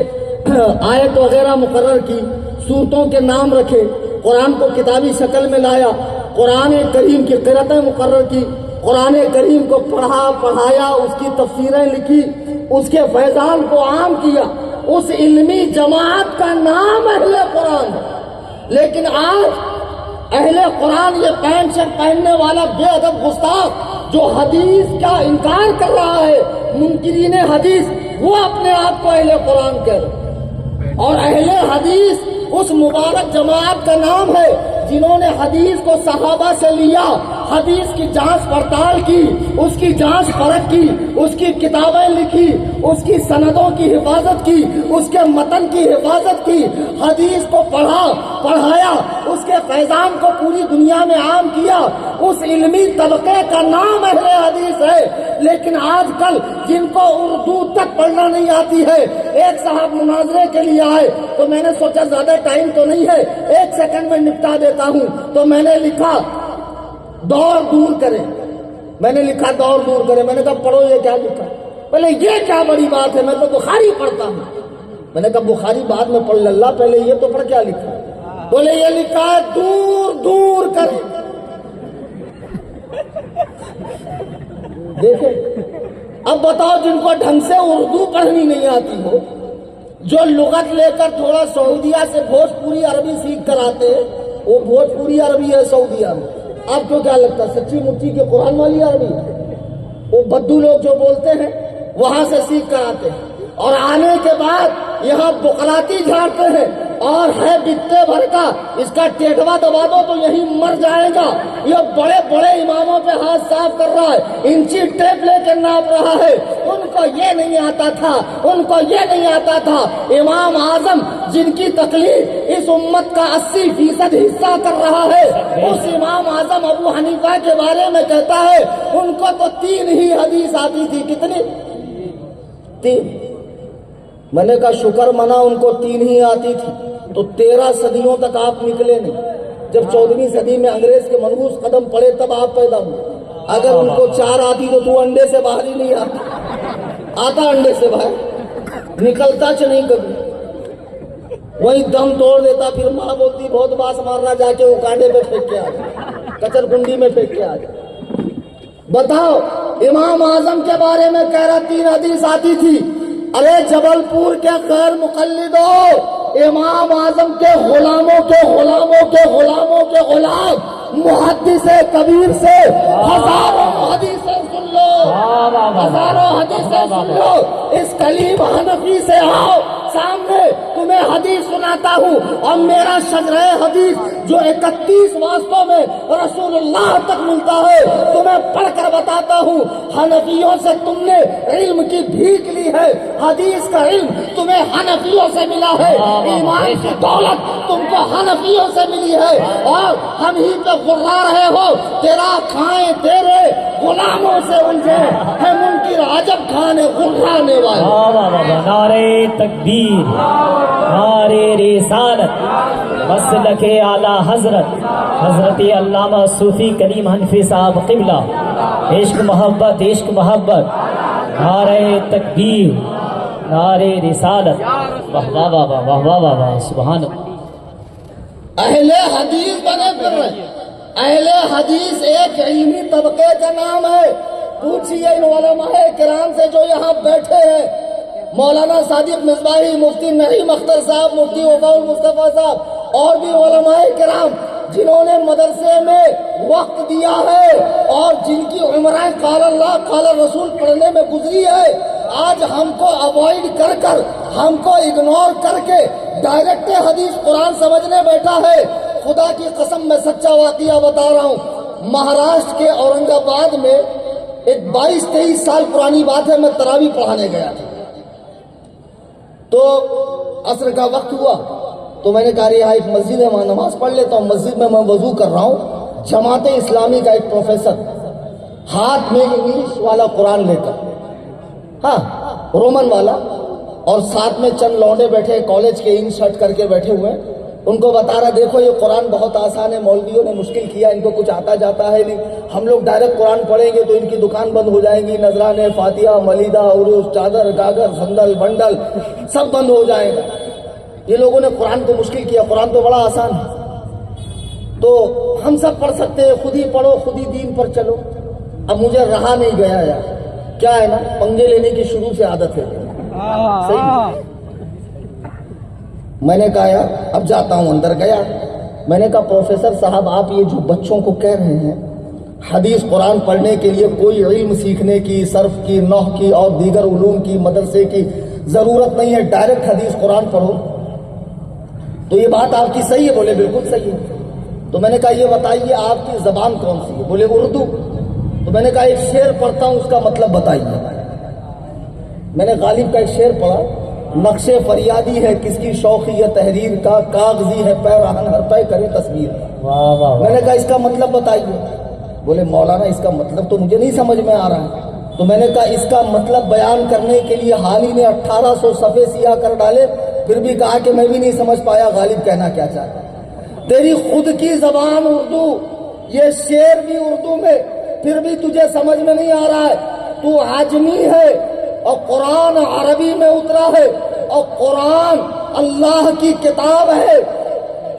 آیت وغیرہ مقرر کی، صورتوں کے نام رکھے، قرآن کو کتابی شکل میں لایا، قرآن کریم کی قرأتیں مقرر کی، قرآن کریم کو پڑھایا، اس کی تفسیریں لکھی، اس کے فیضان کو عام کیا، اس علمی جماعت کا نام اہل قرآن ہے۔ لیکن آج اہل قرآن یہ پینٹ شرٹ پہننے والا بے ادب گستاخ جو حدیث کا انکار کر رہا ہے، منکرین حدیث، وہ اپنے آپ کو اہل قرآن کہہ رہے ہیں۔ اور اہل حدیث اس مبارک جماعت کا نام ہے جنہوں نے حدیث کو صحابہ سے لیا، حدیث کی جانچ پڑتال کی، اس کی جانچ پرکھ کی، اس کی کتابیں لکھی، اس کی سندوں کی حفاظت کی، اس کے متن کی حفاظت کی، حدیث کو پڑھایا، اس کے فیضان کو پوری دنیا میں عام کیا۔ اس علمی طبقے کا نام اہل حدیث ہے۔ لیکن آج کل جن کو اردو تک پڑھنا نہیں آتی ہے، ایک صاحب مناظرے کے لیے آئے تو میں نے سوچا زیادہ ٹائم تو نہیں ہے، 1 سیکنڈ میں نپٹا دیتا ہوں، تو میں نے لکھا دور دور کرے، میں نے لکھا دور دور کرے، میں نے کہا پڑھو یہ کیا لکھا، پہلے یہ کیا بڑی بات ہے، میں تو بخاری پڑھتا ہوں، میں نے کہا بخاری بعد میں پڑھ لے اللہ، پہلے یہ تو پڑھ کیا لکھا، بولے یہ لکھا ہے دور دور کرے۔ دیکھیں اب بتاؤ جن کو ڈھنگ سے اردو پڑھنی نہیں آتی ہو، جو لغت لے کر تھوڑا سعودیہ سے بھوجپوری عربی سیکھ کر آتے ہیں، وہ بھوجپوری عربی ہے سعودیہ میں، آپ کو کیا لگتا ہے سچی مچی کے قرآن والی عربی؟ وہ بدو لوگ جو بولتے ہیں وہاں سے سیکھ کر آتے ہیں، اور آنے کے بعد یہاں بقلاتی جھاڑتے ہیں، اور ہے بتے بھر کا، اس کا ٹیٹوا دبا دو تو یہی مر جائے گا۔ یہ بڑے بڑے اماموں پہ ہاتھ صاف کر رہا ہے، انچی ٹیپ لے کے ناپ رہا ہے، ان کو یہ نہیں آتا تھا، ان کو یہ نہیں آتا تھا۔ امام اعظم جن کی تکلیف اس امت کا 80% حصہ کر رہا ہے، اس امام اعظم ابو حنیفہ کے بارے میں کہتا ہے ان کو تو 3 ہی حدیث آتی تھی۔ کتنی؟ 3۔ میں نے کہا شکر منا ان کو 3 ہی آتی تھی، تو 13 صدیوں تک آپ نکلے نہیں۔ جب 14ویں صدی میں انگریز کے منحوس قدم پڑے تب آپ پیدا ہوئے۔ اگر ان کو 4 آتی تو انڈے سے باہر ہی نہیں آتا انڈے سے باہر نکلتا چ نہیں کبھی، وہی دم توڑ دیتا، پھر ماں بولتی بہت باس مارنا، جا کے وہ کانڈے پہ پھینک کے آ جائے، کچر کنڈی میں پھینک کے آ جائے۔ بتاؤ امام اعظم کے بارے میں کہہ رہا 3 حدیث آتی تھی۔ ارے جبل پور کے غیر مقلدو، امام اعظم کے غلاموں کے غلاموں کے غلاموں کے غلام محدث کبیر سے ہزاروں حدیثیں سن لو، ہزاروں حدیثیں سن لو۔ اس کلیم حنفی سے آؤ سامنے، تمہیں حدیث سناتا ہوں، اور میرا شجرہ حدیث جو 31 واسطوں میں رسول اللہ تک ملتا ہے تمہیں پڑھ کر بتاتا ہوں۔ حنفیوں سے تم نے علم کی بھیک لی ہے، حدیث کا علم تمہیں حنفیوں سے ملا ہے، ایمان کی دولت تم کو حنفیوں سے ملی ہے، اور ہم ہی پہ غرا رہے ہو۔ تیرا کھائیں تیرے غلاموں سے الجھے ہے منکر عجب کھانے غرانے والے۔ نعرہ تکبیر، نعرہ رسالت، مسلک اعلی حضرت حضرت علامہ صوفی کریم حنفی صاحب قبلہ، عشق محبت عشق محبت، نعرہ تکبیر، نعرہ رسالت، واہ واہ واہ واہ واہ واہ واہ واہ، سبحان اللہ۔ اہل حدیث بنے پھر رہے۔ اہل حدیث ایک علمی طبقے کا نام ہے۔ پوچھئے ان علماء کرام سے جو یہاں بیٹھے ہیں، مولانا صادق مصباحی، مفتی نعیم اختر صاحب، مفتی وفاء المصطفیٰ صاحب، اور بھی علماء کرام جنہوں نے مدرسے میں وقت دیا ہے اور جن کی عمریں قال اللہ قال رسول پڑھنے میں گزری ہے، آج ہم کو اوائڈ کر کر، ہم کو اگنور کر کے ڈائریکٹ حدیث قرآن سمجھنے بیٹھا ہے۔ خدا کی قسم میں سچا واقعہ بتا رہا ہوں، مہاراشٹر کے اورنگ آباد میں ایک 22-23 سال پرانی بات ہے، میں تراویح پڑھانے گیا تھا، تو عصر کا وقت ہوا تو میں نے کہا یہاں ایک مسجد ہے، وہاں نماز پڑھ لیتا ہوں۔ مسجد میں وضو کر رہا ہوں، جماعت اسلامی کا ایک پروفیسر ہاتھ میں انگلش والا قرآن لے کر، ہاں رومن والا، اور ساتھ میں چند لونڈے بیٹھے کالج کے ان شرٹ کر کے بیٹھے ہوئے، ان کو بتا رہا دیکھو یہ قرآن بہت آسان ہے، مولویوں نے مشکل کیا، ان کو کچھ آتا جاتا ہے نہیں، ہم لوگ ڈائریکٹ قرآن پڑھیں گے تو ان کی دکان بند ہو جائے گی، نذرانے، فاتحہ، ملیدہ، عروس، چادر، گاگر، سندل، بنڈل سب بند ہو جائے گا۔ یہ لوگوں نے قرآن کو مشکل کیا، قرآن تو بڑا آسان ہے، تو ہم سب پڑھ سکتے ہیں، خود ہی پڑھو، خود ہی دین پر چلو۔ اب مجھے رہا نہیں گیا یار، کیا ہے نا، پنگے لینے کی شروع سے عادت ہے، صحیح۔ میں نے کہا یار اب جاتا ہوں، اندر گیا، میں نے کہا پروفیسر صاحب آپ یہ جو بچوں کو کہہ رہے ہیں حدیث قرآن پڑھنے کے لیے کوئی علم سیکھنے کی، صرف کی، نحو کی اور دیگر علوم کی، مدرسے کی ضرورت نہیں ہے، ڈائریکٹ حدیث قرآن پڑھو، تو یہ بات آپ کی صحیح ہے؟ بولے بالکل صحیح ہے۔ تو میں نے کہا یہ بتائیے آپ کی زبان کون سی ہے؟ بولے اردو۔ تو میں نے کہا ایک شعر پڑھتا ہوں، اس کا مطلب بتائیے۔ میں نے غالب کا ایک شعر پڑھا، نقش فریادی ہے کس کی شوخی تحریر کا، کاغذی ہے پیرہن ہر پے کرے تصویر کا۔ میں نے کہا اس کا مطلب بتائیے۔ بولے مولانا اس کا مطلب تو مجھے نہیں سمجھ میں آ رہا ہے۔ تو میں نے کہا اس کا مطلب بیان کرنے کے لیے حالی نے 1800 صفحے سیاہ کر ڈالے، پھر بھی کہا کہ میں بھی نہیں سمجھ پایا غالب کہنا کیا چاہتا ہے۔ تیری خود کی زبان اردو، یہ شعر بھی اردو میں، پھر بھی تجھے سمجھ میں نہیں آ رہا ہے۔ تو عجمی ہے اور قرآن عربی میں اترا ہے، اور قرآن اللہ کی کتاب ہے،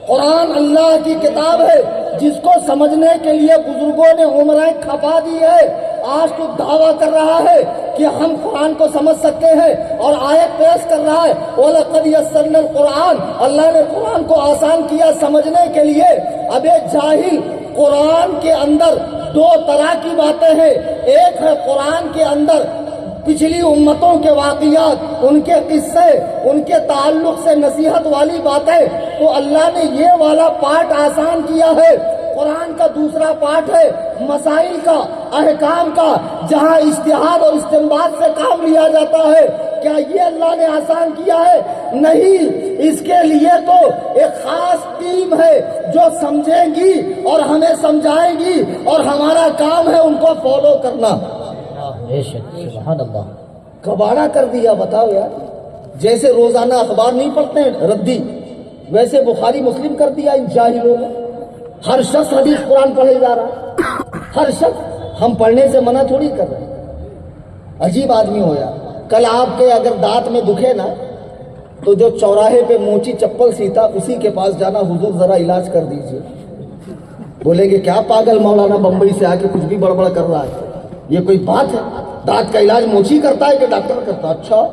قرآن اللہ کی کتاب ہے جس کو سمجھنے کے لیے بزرگوں نے عمریں کھپا دی ہے۔ آج تو دعویٰ کر رہا ہے کہ ہم قرآن کو سمجھ سکتے ہیں، اور آیت پیش کر رہا ہے وَلَقَدْ يَسَّرْنَا الْقُرْآنَ، اللہ نے قرآن کو آسان کیا سمجھنے کے لیے۔ اب جاہل، قرآن کے اندر دو طرح کی باتیں ہیں، ایک ہے قرآن کے اندر پچھلی امتوں کے واقعات، ان کے قصے، ان کے تعلق سے نصیحت والی باتیں، تو اللہ نے یہ والا پارٹ آسان کیا ہے۔ قرآن کا دوسرا پارٹ ہے مسائل کا، احکام کا، جہاں اجتہاد اور استنباط سے کام لیا جاتا ہے۔ کیا یہ اللہ نے آسان کیا ہے؟ نہیں، اس کے لیے تو ایک خاص ٹیم ہے جو سمجھیں گی اور ہمیں سمجھائے گی، اور ہمارا کام ہے ان کو فالو کرنا۔ سبحان اللہ، کباڑا کر دیا، بتاؤ یار۔ جیسے روزانہ اخبار نہیں پڑھتے ہیں ردی، ویسے بخاری مسلم کر دیا ان جاہلوں نے۔ ہر شخص حدیث قرآن پڑھے جا رہا ہے، ہر شخص۔ ہم پڑھنے سے منع تھوڑی کر رہے ہیں، عجیب آدمی ہو یار۔ کل آپ کے اگر دانت میں دکھے نا تو جو چوراہے پہ موچی چپل سیتا اسی کے پاس جانا، حضور ذرا علاج کر دیجئے۔ بولیں گے کیا پاگل مولانا بمبئی سے آ کے کچھ بھی بڑبڑ کر رہا ہے، یہ کوئی بات ہے؟ دانت کا علاج موچی کرتا ہے کہ ڈاکٹر کرتا ہے؟ اچھا،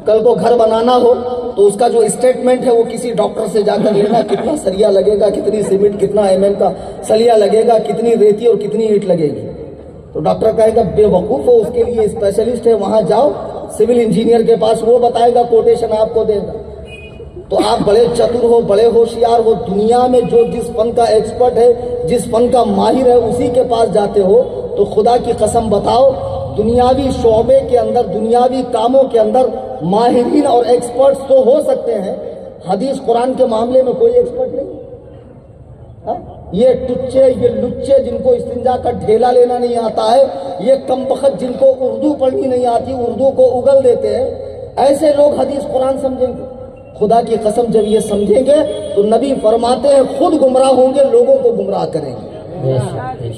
کل کو گھر بنانا ہو تو اس کا جو اسٹیٹمنٹ ہے وہ کسی ڈاکٹر سے جا کر لینا، کتنا سریا لگے گا، کتنی سیمنٹ، کتنا mm کا سلیا لگے گا، کتنی ریتی اور کتنی اینٹ لگے گی۔ تو ڈاکٹر کہے گا بے وقوف ہو، اس کے لیے اسپیشلسٹ ہے، وہاں جاؤ، سول انجینئر کے پاس، وہ بتائے گا، کوٹیشن آپ کو دے گا۔ تو آپ بڑے چتر ہو، بڑے ہوشیار ہو، دنیا میں جو جس فن کا ایکسپرٹ ہے، جس فن کا ماہر ہے، اسی کے پاس جاتے ہو، تو خدا کی قسم بتاؤ دنیاوی شعبے کے اندر، دنیاوی کاموں کے اندر ماہرین اور ایکسپرٹس تو ہو سکتے ہیں، حدیث قرآن کے معاملے میں کوئی ایکسپرٹ نہیں۔ یہ ٹچے، یہ لچے جن کو استنجا کا ڈھیلا لینا نہیں آتا ہے، یہ کمبخت جن کو اردو پڑھنی نہیں آتی، اردو کو اگل دیتے ہیں، ایسے لوگ حدیث قرآن سمجھیں گے؟ خدا کی قسم جب یہ سمجھیں گے تو نبی فرماتے ہیں خود گمراہ ہوں گے، لوگوں کو گمراہ کریں گے،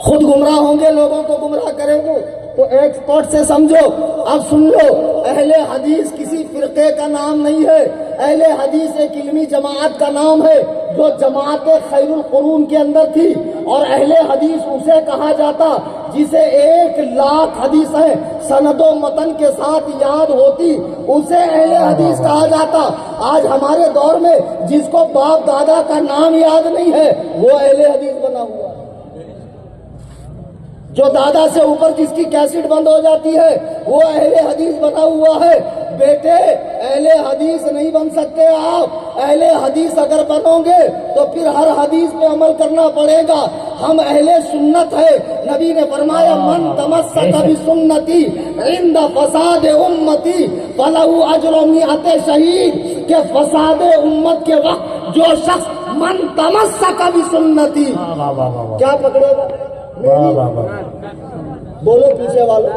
خود گمراہ ہوں گے، لوگوں کو گمراہ کریں گے۔ تو ایکسپرٹ سے سمجھو۔ اب سن لو، اہل حدیث کسی فرقے کا نام نہیں ہے، اہل حدیث ایک علمی جماعت کا نام ہے جو جماعت خیر القرون کے اندر تھی، اور اہل حدیث اسے کہا جاتا جسے 1,00,000 حدیثیں سند و متن کے ساتھ یاد ہوتی، اسے اہل حدیث کہا جاتا۔ آج ہمارے دور میں جس کو باپ دادا کا نام یاد نہیں ہے وہ اہل حدیث بنا ہوا ہے، جو دادا سے اوپر جس کی کیسٹ بند ہو جاتی ہے وہ اہل حدیث بنا ہوا ہے۔ بیٹے اہل حدیث نہیں بن سکتے آپ، اہل حدیث اگر بنو گے تو پھر ہر حدیث پہ عمل کرنا پڑے گا۔ ہم اہل سنت ہے، نبی نے فرمایا من تمسک بسنتی عند فساد امتی فلہ اجر 100 شہید، کہ فساد امت کے وقت جو شخص من تمسک بسنتی، کیا پکڑے گا؟ بولو پیچھے والو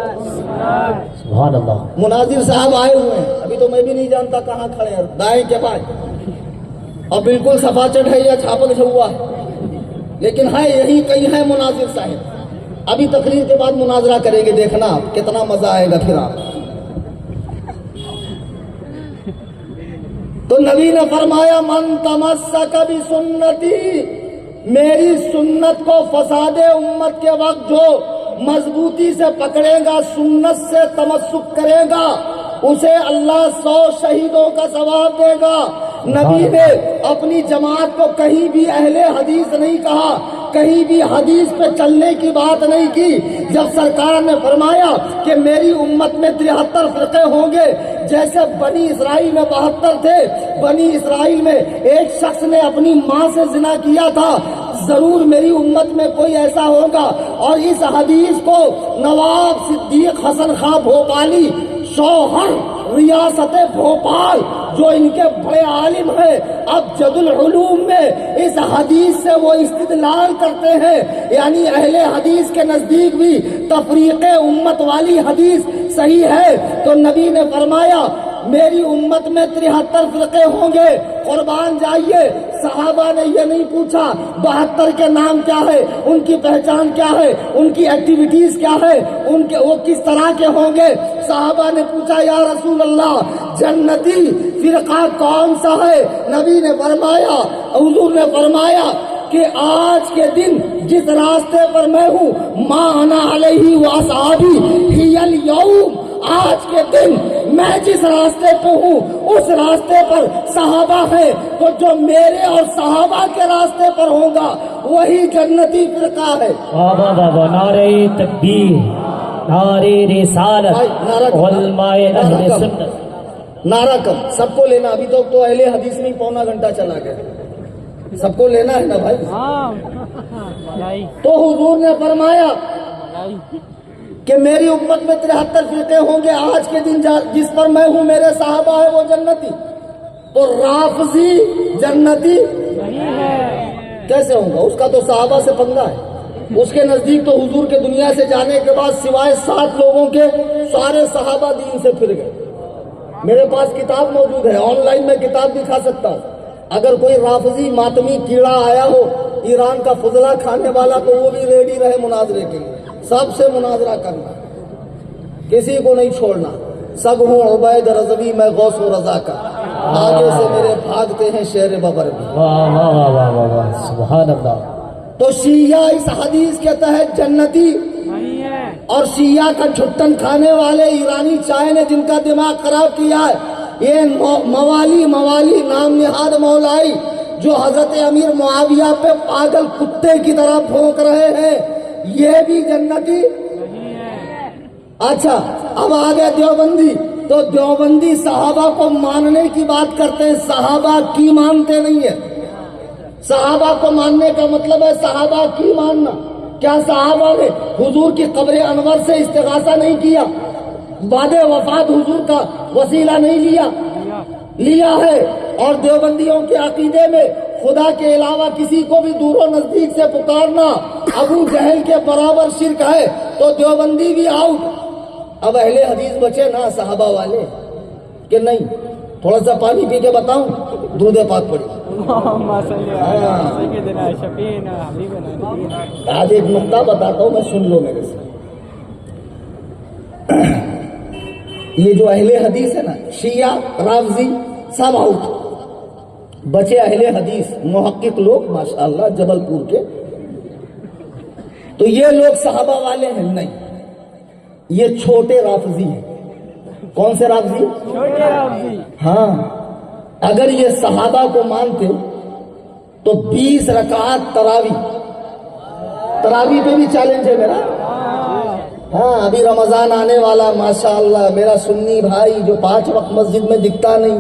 سبحان اللہ۔ مناظر صاحب آئے ہوئے ہیں، ابھی تو میں بھی نہیں جانتا کہاں کھڑے ہیں، دائیں کے بائیں۔ اور بالکل سفاچٹ ہے یا چھاپک چھوا ہے، لیکن ہے یہی کئی ہیں مناظر صاحب. ابھی تقریر کے بعد مناظرہ کریں گے، دیکھنا آپ کتنا مزہ آئے گا پھر آپ. تو نبی نے فرمایا من تمسک بسنتی، میری سنت کو فساد امت کے وقت جو مضبوطی سے پکڑے گا، سنت سے تمسک کرے گا، اسے اللہ 100 شہیدوں کا ثواب دے گا. نبی نے اپنی جماعت کو کہیں بھی اہل حدیث نہیں کہا، کہیں بھی حدیث پہ چلنے کی بات نہیں کی. جب سرکار نے فرمایا کہ میری امت میں 73 فرقے ہوں گے، جیسے بنی اسرائیل میں 72 تھے، بنی اسرائیل میں ایک شخص نے اپنی ماں سے زنا کیا تھا، ضرور میری امت میں کوئی ایسا ہوگا. اور اس حدیث کو نواب صدیق حسن خاں بھوپالی، شوہر ریاست بھوپال، جو ان کے بڑے عالم ہیں، اب جد العلوم میں اس حدیث سے وہ استدلال کرتے ہیں. یعنی اہل حدیث کے نزدیک بھی تفریق امت والی حدیث صحیح ہے. تو نبی نے فرمایا میری امت میں 73 فرقے ہوں گے. قربان جائیے، صحابہ نے یہ نہیں پوچھا 72 کے نام کیا ہے، ان کی پہچان کیا ہے، ان کی ایکٹیویٹیز کیا ہے، ان کے وہ کس طرح کے ہوں گے. صحابہ نے پوچھا یا رسول اللہ جنتی فرقہ کون سا ہے؟ نبی نے فرمایا، حضور نے فرمایا کہ آج کے دن جس راستے پر میں ہوں، ما انا علیہ واصحابی ہی الیوم، آج کے دن میں جس راستے پہ ہوں اس راستے پر صحابہ ہیں. تو جو میرے اور صحابہ کے راستے پر ہوگا وہی جنتی فرقہ ہے. بابا بابا نعرہ تکبیر، نعرہ رسالت، علماء اہل سنت. نعرہ کم سب کو لینا. ابھی تو اہل حدیث میں 1.25 گھنٹہ چلا گیا، سب کو لینا ہے نا بھائی. تو حضور نے فرمایا کہ میری امت میں 73 فرقے ہوں گے، آج کے دن جس پر میں ہوں میرے صحابہ ہے وہ جنتی. تو رافضی جنتی کیسے ہوں گا؟ اس کا تو صحابہ سے پنگا ہے. اس کے نزدیک تو حضور کے دنیا سے جانے کے بعد سوائے 7 لوگوں کے سارے صحابہ دین سے پھر گئے. میرے پاس کتاب موجود ہے، آن لائن میں کتاب دکھا سکتا ہوں. اگر کوئی رافضی ماتمی کیڑا آیا ہو ایران کا فضلہ کھانے والا تو وہ بھی ریڈی رہے مناظرے کے لیے. سب سے مناظرہ کرنا، کسی کو نہیں چھوڑنا. سب ہوں عبید رضوی میں غوث و رضا کا، آگے سے میرے بھاگتے ہیں شیر ببر بھی. واہ واہ واہ واہ واہ، سبحان اللہ. تو شیعہ اس حدیث کے تحت جنتی، اور شیعہ کا جھٹن کھانے والے ایرانی چائے نے جن کا دماغ خراب کیا ہے، یہ موالی نام نہاد مولائی جو حضرت امیر معاویہ پہ پاگل کتے کی طرح بھونک رہے ہیں، یہ بھی جنتی. اچھا اب آگے دیوبندی. تو دیوبندی صحابہ کو ماننے کی بات کرتے ہیں، صحابہ کی مانتے نہیں ہیں. صحابہ کو ماننے کا مطلب ہے صحابہ کی ماننا. کیا صحابہ نے حضور کی قبر انور سے استغاثہ نہیں کیا؟ بعد وفات حضور کا وسیلہ نہیں لیا ہے. اور دیوبندیوں کے عقیدے میں خدا کے علاوہ کسی کو بھی دور و نزدیک سے پکارنا ابو جہل کے برابر شرک ہے. تو دیوبندی بھی آؤٹ. اب اہل حدیث بچے نا صحابہ والے کہ نہیں. تھوڑا سا پانی پی کے بتاؤں، دودھ پاک پڑی. آج ایک نقطہ بتاتا ہوں میں، سن لو میرے سے. یہ جو اہل حدیث ہے نا، شیعہ رافضی سب آؤٹ. بچے اہل حدیث محقق لوگ ماشاءاللہ جبل پور کے. تو یہ لوگ صحابہ والے ہیں نہیں، یہ چھوٹے رافضی ہیں. کون سے رافضی؟ چھوٹے رافضی. ہاں اگر یہ صحابہ کو مانتے تو 20 رکعات تراوی پہ بھی چیلنج ہے میرا. ہاں ابھی رمضان آنے والا ماشاءاللہ میرا سنی بھائی جو 5 وقت مسجد میں دکھتا نہیں،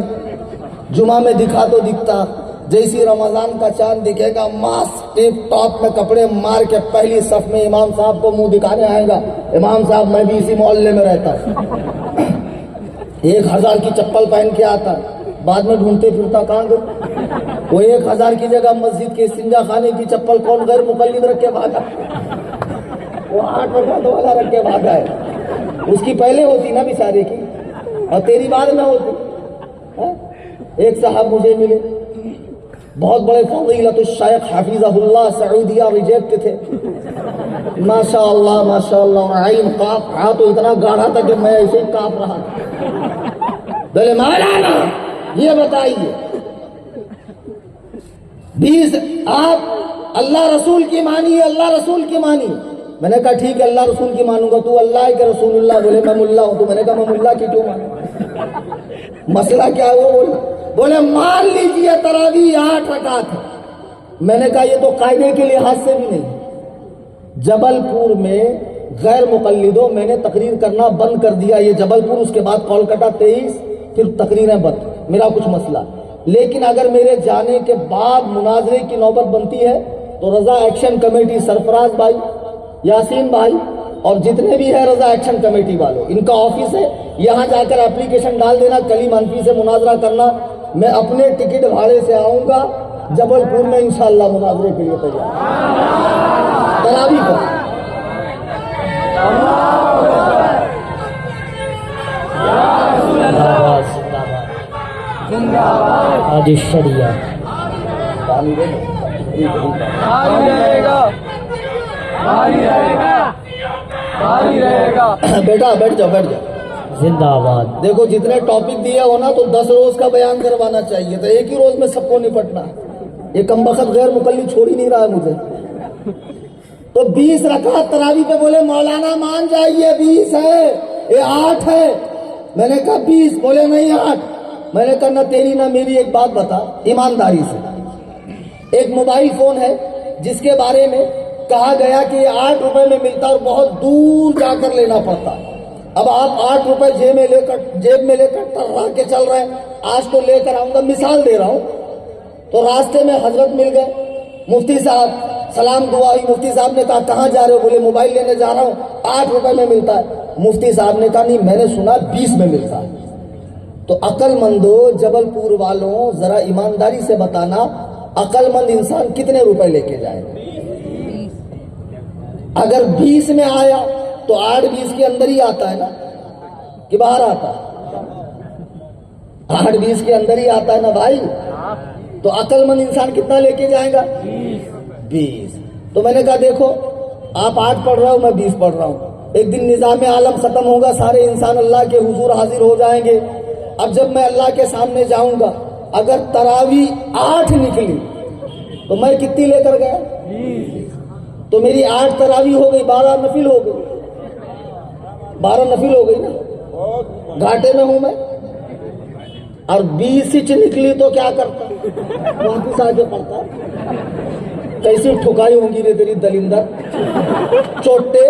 جمعہ میں دکھا تو دکھتا. جیسی رمضان کا چاند دکھے گا ماسک ٹیپ ٹاپ میں کپڑے مار کے پہلی صف میں امام صاحب کو منہ دکھانے آئے گا. امام صاحب میں بھی اسی محلے میں رہتا ہوں. 1000 کی چپل پہن کے آتا، بعد میں ڈھونڈتے پھرتا کہاں گئے. وہ 1000 کی جگہ مسجد کے استنجا خانے کی چپل کون غیر مقلد رکھ کے بھاگا؟ وہ 8 رکعت والا رکھ کے بھاگا ہے. اس کی پہلے ہوتی نا بیچارے کی، اور تیری بعد میں ہوتی. ایک صاحب مجھے ملے، بہت بڑے فضیلت الشیخ حفیظہ اللہ سعودیہ ریجیکٹ کے تھے، ماشاء اللہ عین قاف ہاں تو اتنا گاڑھا تھا کہ میں ایسے ہی کاپ رہا تھا۔ بولے مولانا یہ بتائیے 20 آپ اللہ رسول کی مانی، اللہ رسول کی مانی؟ میں نے کہا ٹھیک ہے اللہ رسول کی مانوں گا، تو اللہ کے رسول اللہ؟ بولے میں ملا ہوں۔ تو میں نے کہا میں ملا کی کیوں مانوں؟ مسئلہ کیا ہے وہ بولے مان لیجیے تراویح 8 رکعت ہے۔ میں نے کہا یہ تو قاعدے کے لحاظ سے بھی نہیں۔ جبل پور میں غیر مقلدوں میں نے تقریر کرنا بند کر دیا، یہ جبل پور، اس کے بعد کولکتہ 23، پھر تقریریں بند، میرا کچھ مسئلہ۔ لیکن اگر میرے جانے کے بعد مناظرے کی نوبت بنتی ہے تو رضا ایکشن کمیٹی سرفراز بھائی، یاسین بھائی اور جتنے بھی ہیں رضا ایکشن کمیٹی والوں، ان کا آفس ہے، یہاں جا کر اپلیکیشن ڈال دینا، کلی منفی سے مناظرہ کرنا، میں اپنے ٹکٹ بھاڑے سے آؤں گا جبل پور میں انشاءاللہ مناظرے کے لیے تیار تراویح پر۔ آج شریعہ بیٹا بیٹھ جاؤ بیٹھ جاؤ۔ زندہ آباد۔ دیکھو جتنے ٹاپک دیا ہو نا تو 10 روز کا بیان کروانا چاہیے، تو ایک ہی روز میں سب کو نپٹنا۔ یہ کمبخت غیر مقلد چھوڑ ہی نہیں رہا ہے مجھے۔ تو 20 رکعت تراویح پہ بولے مولانا مان جائیے 20 ہے، یہ 8 ہے۔ میں نے کہا 20، بولے نہیں 8۔ میں نے کہا نہ تیری نہ میری، ایک بات بتا ایمانداری سے، ایک موبائل فون ہے جس کے بارے میں کہا گیا کہ یہ 8 روپے میں ملتا اور بہت دور جا کر لینا پڑتا۔ اب آپ 8 روپے جیب میں لے کر ٹرا کے چل رہے ہیں، آج تو لے کر آؤں گا، مثال دے رہا ہوں۔ تو راستے میں حضرت مل گئے، مفتی صاحب، سلام دعا ہوئی، مفتی صاحب نے کہا کہاں جا رہے ہو؟ بولے موبائل لینے جا رہا ہوں، 8 روپے میں ملتا ہے۔ مفتی صاحب نے کہا نہیں میں نے سنا 20 میں ملتا ہے۔ تو عقل مندو جبل پور والوں ذرا ایمانداری سے بتانا، عقل مند انسان کتنے روپے لے کے جائے؟ اگر 20 میں آیا تو 8 20 کے اندر ہی آتا ہے نا کہ باہر آتا ہے؟ 8 20 کے اندر ہی آتا ہے نا بھائی۔ تو عقل مند انسان کتنا لے کے جائے گا؟ 20۔ تو میں نے کہا دیکھو آپ 8 پڑھ رہا ہوں، میں 20 پڑھ رہا ہوں، ایک دن نظام عالم ختم ہوگا، سارے انسان اللہ کے حضور حاضر ہو جائیں گے۔ اب جب میں اللہ کے سامنے جاؤں گا، اگر تراویح 8 نکلی تو میں کتنی لے کر گیا؟ تو میری 8 تراویح ہو گئی، 12 نفل ہو گئی، 12 نفل ہو گئی نا، گھاٹے میں ہوں میں۔ اور 20 انچ نکلی تو کیا کرتا؟ واپس آگے پڑتا۔ کیسی ٹھکائی ہوں گی رے تیری دلندر، چوٹے،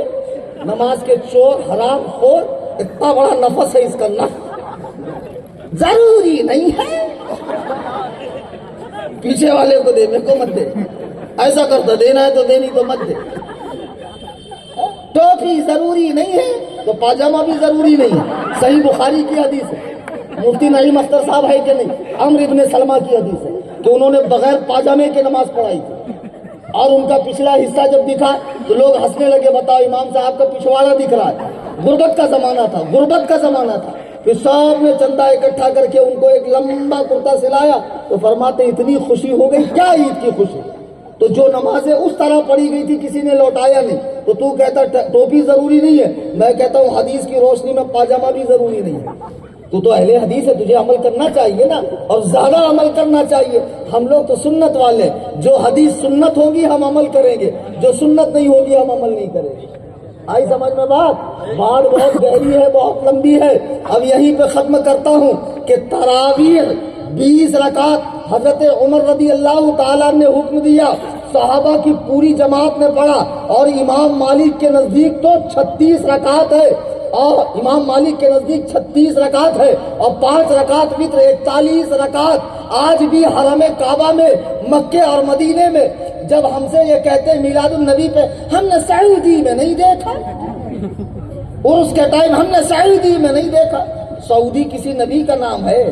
نماز کے چور، حرام خور، اتنا بڑا نفس ہے اس کا نفس، ضروری نہیں ہے پیچھے والے کو دے، میرے کو مت دے، ایسا کرتا دینا ہے تو دینی تو مت دے۔ ٹوپی ضروری نہیں ہے تو پاجامہ بھی ضروری نہیں ہے، صحیح بخاری کی حدیث ہے، مفتی نعیم اختر صاحب ہے کہ نہیں، عمرو ابن سلمہ کی حدیث ہے کہ انہوں نے بغیر پاجامے کے نماز پڑھائی تھی، اور ان کا پچھلا حصہ جب دکھا تو لوگ ہنسنے لگے، بتاؤ امام صاحب کا پچھواڑا دکھ رہا ہے۔ غربت کا زمانہ تھا، غربت کا زمانہ تھا۔ پھر سب نے چندہ اکٹھا کر کے ان کو ایک لمبا کرتا سلایا، تو فرماتے اتنی خوشی ہو گئی، کیا عید کی خوشی؟ تو جو نمازیں اس طرح پڑھی گئی تھی کسی نے لوٹایا نہیں، تو کہتا ٹوپی ضروری نہیں ہے، میں کہتا ہوں حدیث کی روشنی میں پاجامہ بھی ضروری نہیں ہے۔ تو اہل حدیث ہے، تجھے عمل کرنا چاہیے نا، اور زیادہ عمل کرنا چاہیے۔ ہم لوگ تو سنت والے، جو حدیث سنت ہوگی ہم عمل کریں گے، جو سنت نہیں ہوگی ہم عمل نہیں کریں گے۔ آئی سمجھ میں بات؟ بہت گہری ہے، بہت لمبی ہے۔ اب یہیں پہ ختم کرتا ہوں کہ تراویح 20 رکعت حضرت عمر رضی اللہ تعالیٰ نے حکم دیا، صحابہ کی پوری جماعت نے پڑھا، اور امام مالک کے نزدیک تو 36 رکعت ہے، اور امام مالک کے نزدیک 36 رکعت ہے، اور 5 رکعت وتر، 41 رکعت۔ آج بھی حرم کعبہ میں، مکے اور مدینے میں جب ہم سے یہ کہتے ہیں میلاد النبی پہ، ہم نے سعودی میں نہیں دیکھا، عرس کے ٹائم ہم نے سعودی میں نہیں دیکھا۔ سعودی کسی نبی کا نام ہے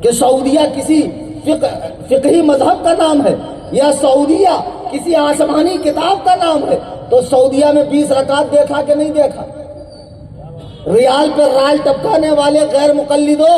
کہ سعودیہ کسی فقہی مذہب کا نام ہے، یا سعودیہ کسی آسمانی کتاب کا نام ہے؟ تو سعودیہ میں 20 رکعت دیکھا کہ نہیں دیکھا؟ ریال پر رائل ٹپکانے والے غیر مقلدوں،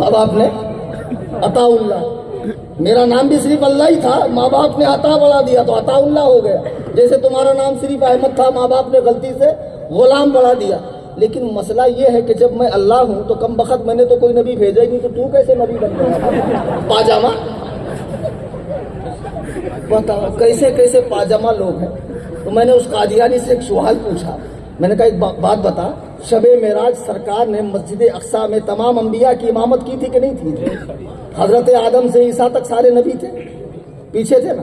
ماں باپ نے عطا اللہ، میرا نام بھی صرف اللہ ہی تھا، ماں باپ نے عطا بڑھا دیا تو عطا اللہ ہو گیا. جیسے تمہارا نام صرف احمد تھا، ماں باپ نے غلطی سے غلام بڑھا دیا. لیکن مسئلہ یہ ہے کہ جب میں اللہ ہوں تو کم بخت میں نے تو کوئی نبی بھیجا ہی نہیں، تو تو کیسے نبی بن گیا؟ پاجامہ بتاؤ کیسے کیسے پاجامہ لوگ ہیں. تو میں نے اس قادیانی سے ایک سوال پوچھا، میں نے کہا ایک بات بتا، شب معراج سرکار نے مسجد اقصیٰ میں تمام انبیاء کی امامت کی تھی کہ نہیں تھی؟ حضرت آدم سے عیسیٰ تک سارے نبی تھے، پیچھے تھے نا.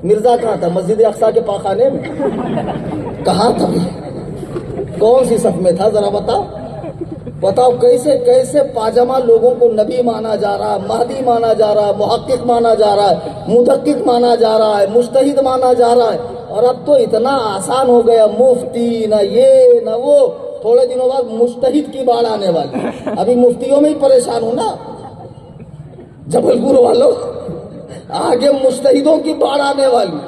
مرزا کہاں تھا؟ مسجد اقصیٰ کے پاخانے میں. کہاں تھا؟ کون سی صف میں تھا؟ ذرا بتاؤ بتاؤ کیسے کیسے پاجامہ لوگوں کو نبی مانا جا رہا ہے، مہدی مانا جا رہا ہے، محقق مانا جا رہا ہے، مدقق مانا جا رہا ہے، مجتہد مانا جا رہا ہے. اور اب تو اتنا آسان ہو گیا، مفتی نہ یہ نہ وہ. تھوڑے دنوں بعد مجتہد کی باڑ آنے والی. ابھی مفتیوں میں ہی پریشان ہوں نا جبل پور والوں، آگے مجتہدوں کی باڑ آنے والی،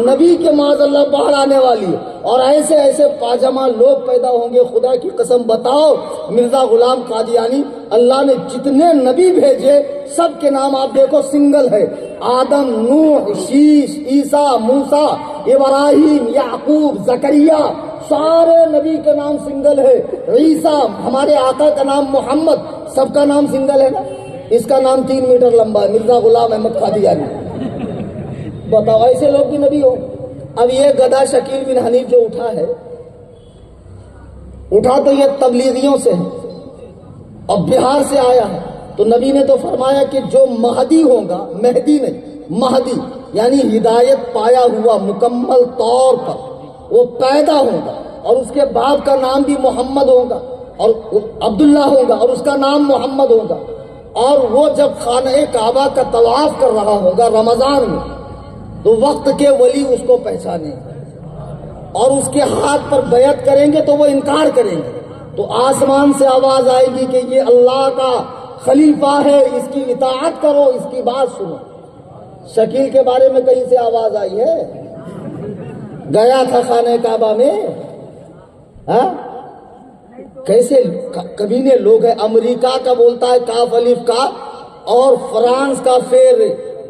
نبی کے معاذ اللہ باہر آنے والی ہے. اور ایسے ایسے پاجامہ لوگ پیدا ہوں گے. خدا کی قسم بتاؤ، مرزا غلام قادیانی، اللہ نے جتنے نبی بھیجے سب کے نام آپ دیکھو سنگل ہے. آدم، نوح، شیش، عیسیٰ، موسیٰ، ابراہیم، یعقوب، زکریا، سارے نبی کے نام سنگل ہے. عیسیٰ، ہمارے آقا کا نام محمد، سب کا نام سنگل ہے نا. اس کا نام 3 میٹر لمبا ہے، مرزا غلام احمد قادیانی. بتاؤ ایسے لوگ بھی نبی ہو. اب یہ گدھا شکیل بن حنیف جو اٹھا ہے، اٹھا تو یہ تبلیغیوں سے ہے اور بہار سے آیا ہے. تو نبی نے تو فرمایا کہ جو مہدی ہوگا، مہدی نہیں، مہدی یعنی ہدایت پایا ہوا مکمل طور پر وہ پیدا ہوگا، اور اس کے باپ کا نام بھی محمد ہوگا اور عبداللہ ہوگا اور اس کا نام محمد ہوگا. اور وہ جب خانہ کعبہ کا طواف کر رہا ہوگا رمضان میں، تو وقت کے ولی اس کو پہچانیں گے اور اس کے ہاتھ پر بیعت کریں گے تو وہ انکار کریں گے. تو آسمان سے آواز آئے گی کہ یہ اللہ کا خلیفہ ہے، اس کی اطاعت کرو، اس کی بات سنو. شکیل کے بارے میں کہیں سے آواز آئی ہے؟ گیا تھا خانہ کعبہ میں. کیسے کمینے لوگ ہیں. امریکہ کا بولتا ہے کاف الف کا، اور فرانس کا فیر،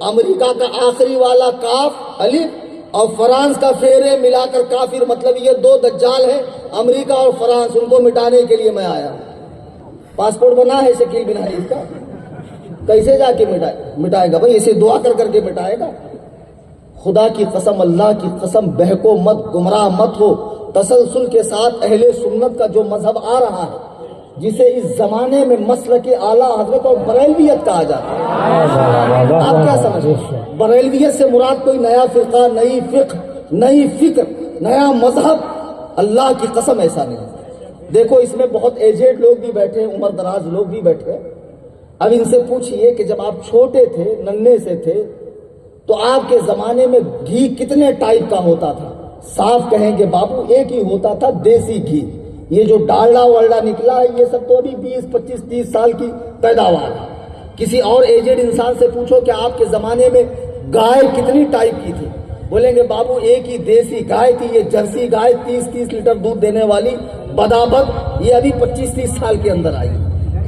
امریکہ کا آخری والا کاف الف اور فرانس کا فیرے ملا کر کافر. مطلب یہ 2 دجال ہیں، امریکہ اور فرانس. ان کو مٹانے کے لیے میں آیا. پاسپورٹ بنا ہے شکیل بن حنیف کا، کیسے جا کے مٹائے گا بھائی؟ اسے دعا کر کر کے مٹائے گا. خدا کی قسم، اللہ کی قسم، بہکو مت، گمراہ مت ہو. تسلسل کے ساتھ اہل سنت کا جو مذہب آ رہا ہے، جسے اس زمانے میں مسلک اعلیٰ حضرت اور بریلویت کہا جاتا ہے. آپ کیا سمجھیں؟ بریلویت سے مراد کوئی نیا فرقہ، نئی فقہ، نئی فکر، نیا مذہب؟ اللہ کی قسم ایسا نہیں. دیکھو اس میں بہت ایجڈ لوگ بھی بیٹھے ہیں، عمر دراز لوگ بھی بیٹھے ہیں. اب ان سے پوچھئے کہ جب آپ چھوٹے تھے، ننھے سے تھے، تو آپ کے زمانے میں گھی کتنے ٹائپ کا ہوتا تھا؟ صاف کہیں گے بابو ایک ہی ہوتا تھا، دیسی گھی. یہ جو ڈالڈا والڈا نکلا ہے یہ سب تو ابھی 20 25 30 سال کی پیداوار ہے. کسی اور ایجڈ انسان سے پوچھو کہ آپ کے زمانے میں گائے کتنی ٹائپ کی تھی؟ بولیں گے بابو ایک ہی دیسی گائے تھی. یہ جرسی گائے 30 لیٹر دودھ دینے والی بدابد یہ ابھی 25 30 سال کے اندر آئی.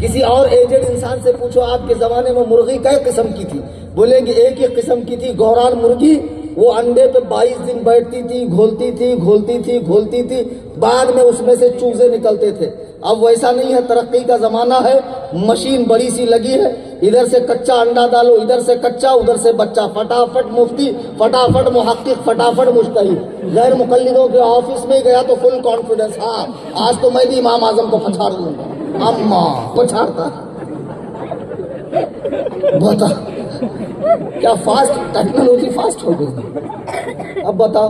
کسی اور ایجڈ انسان سے پوچھو آپ کے زمانے میں مرغی کئے قسم کی تھی؟ بولیں گے ایک ہی قسم کی تھی، گوران مرغی. وہ انڈے پہ 22 دن بیٹھتی تھی، گھولتی تھی، بعد میں اس میں سے چوزے نکلتے تھے. اب ویسا نہیں ہے، ترقی کا زمانہ ہے، مشین بڑی سی لگی ہے، ادھر سے کچا انڈا ڈالو، ادھر سے کچا، ادھر سے بچہ، فٹافٹ مفتی، فٹافٹ محقق، فٹافٹ مجتہد. غیر مقلدوں کے آفس میں گیا تو فل کانفیڈنس، ہاں آج تو میں بھی امام اعظم کو پچھاڑ لوں گا. اما پچھاڑتا بتا کیا فاسٹ ٹیکنالوجی فاسٹ ہو گئی. اب بتاؤ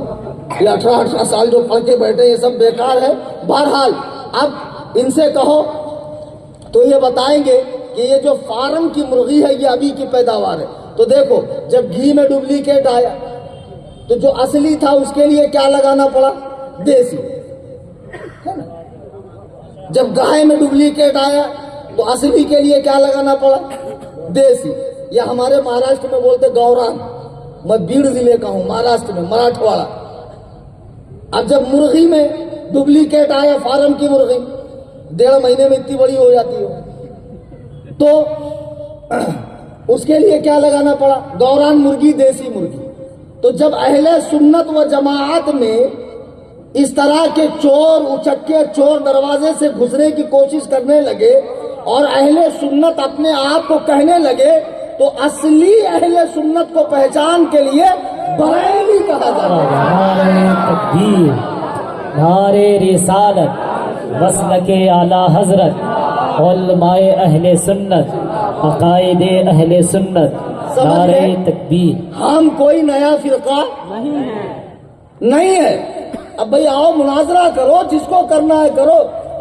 یہ 18 سال جو پڑھ کے بیٹھے یہ سب بیکار ہے. بہرحال اب ان سے کہو تو یہ بتائیں گے کہ یہ جو فارم کی مرغی ہے یہ ابھی کی پیداوار ہے. تو دیکھو جب گھی میں ڈپلیکیٹ آیا تو جو اصلی تھا اس کے لیے کیا لگانا پڑا؟ دیسی. جب گائے میں ڈپلیکیٹ آیا تو اصلی کے لیے کیا لگانا پڑا؟ دیسی. یا ہمارے مہاراشٹر میں بولتے گوران، میں بیڑ ضلع کا ہوں، مہاراشٹر میں، مراٹھواڑہ. اب جب مرغی میں ڈپلیکیٹ آیا، فارم کی مرغی 1.5 مہینے میں اتنی بڑی ہو جاتی ہو. تو اس کے لیے کیا لگانا پڑا؟ گوران مرغی، دیسی مرغی۔ تو جب اہل سنت و جماعت میں اس طرح کے چور اچکے چور دروازے سے گھسنے کی کوشش کرنے لگے اور اہل سنت اپنے آپ کو کہنے لگے، تو اصلی اہل سنت کو پہچان کے لیے بریلوی کہا جاتا ہے۔ نعرہ تکبیر، نعرہ رسالت، مسلک اعلی حضرت، علماء اہل سنت، عقائد اہل سنت، نعرہ تکبیر۔ ہم کوئی نیا فرقہ نہیں ہے۔ اب بھئی آؤ مناظرہ کرو، جس کو کرنا ہے کرو۔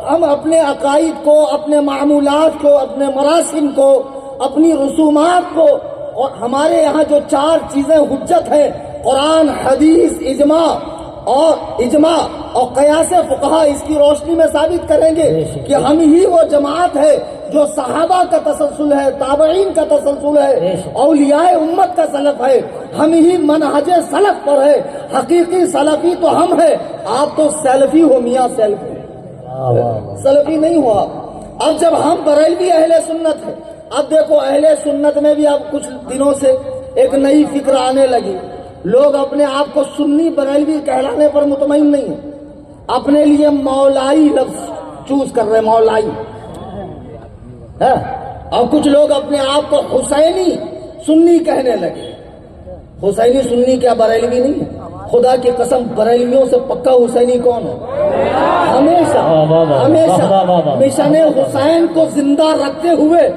ہم اپنے عقائد کو، اپنے معمولات کو، اپنے مراسم کو، اپنی رسومات کو، اور ہمارے یہاں جو 4 چیزیں حجت ہیں، قرآن، حدیث، اجماع اور قیاس فقہا، اس کی روشنی میں ثابت کریں گے کہ ہم ہی وہ جماعت ہے جو صحابہ کا تسلسل ہے، تابعین کا تسلسل ہے، اولیاء امت کا سلف ہے۔ ہم ہی منہج سلف پر ہے۔ حقیقی سلفی تو ہم ہیں، آپ تو سیلفی ہو، میاں سیلفی، سلفی نہیں ہو آپ۔ اب جب ہم بریلوی اہل سنت ہیں، اب دیکھو اہل سنت میں بھی اب کچھ دنوں سے ایک نئی فکر آنے لگی۔ لوگ اپنے آپ کو سنی بریلوی کہلانے پر مطمئن نہیں ہیں، اپنے لیے مولائی لفظ چوز کر رہے ہیں، مولائی ہے۔ اور کچھ لوگ اپنے آپ کو حسینی سنی کہنے لگے۔ حسینی سنی کیا بریلوی نہیں ہے؟ خدا کی قسم بریلویوں سے پکا حسینی کون ہے؟ ہمیشہ مشن حسین کو زندہ رکھتے ہوئے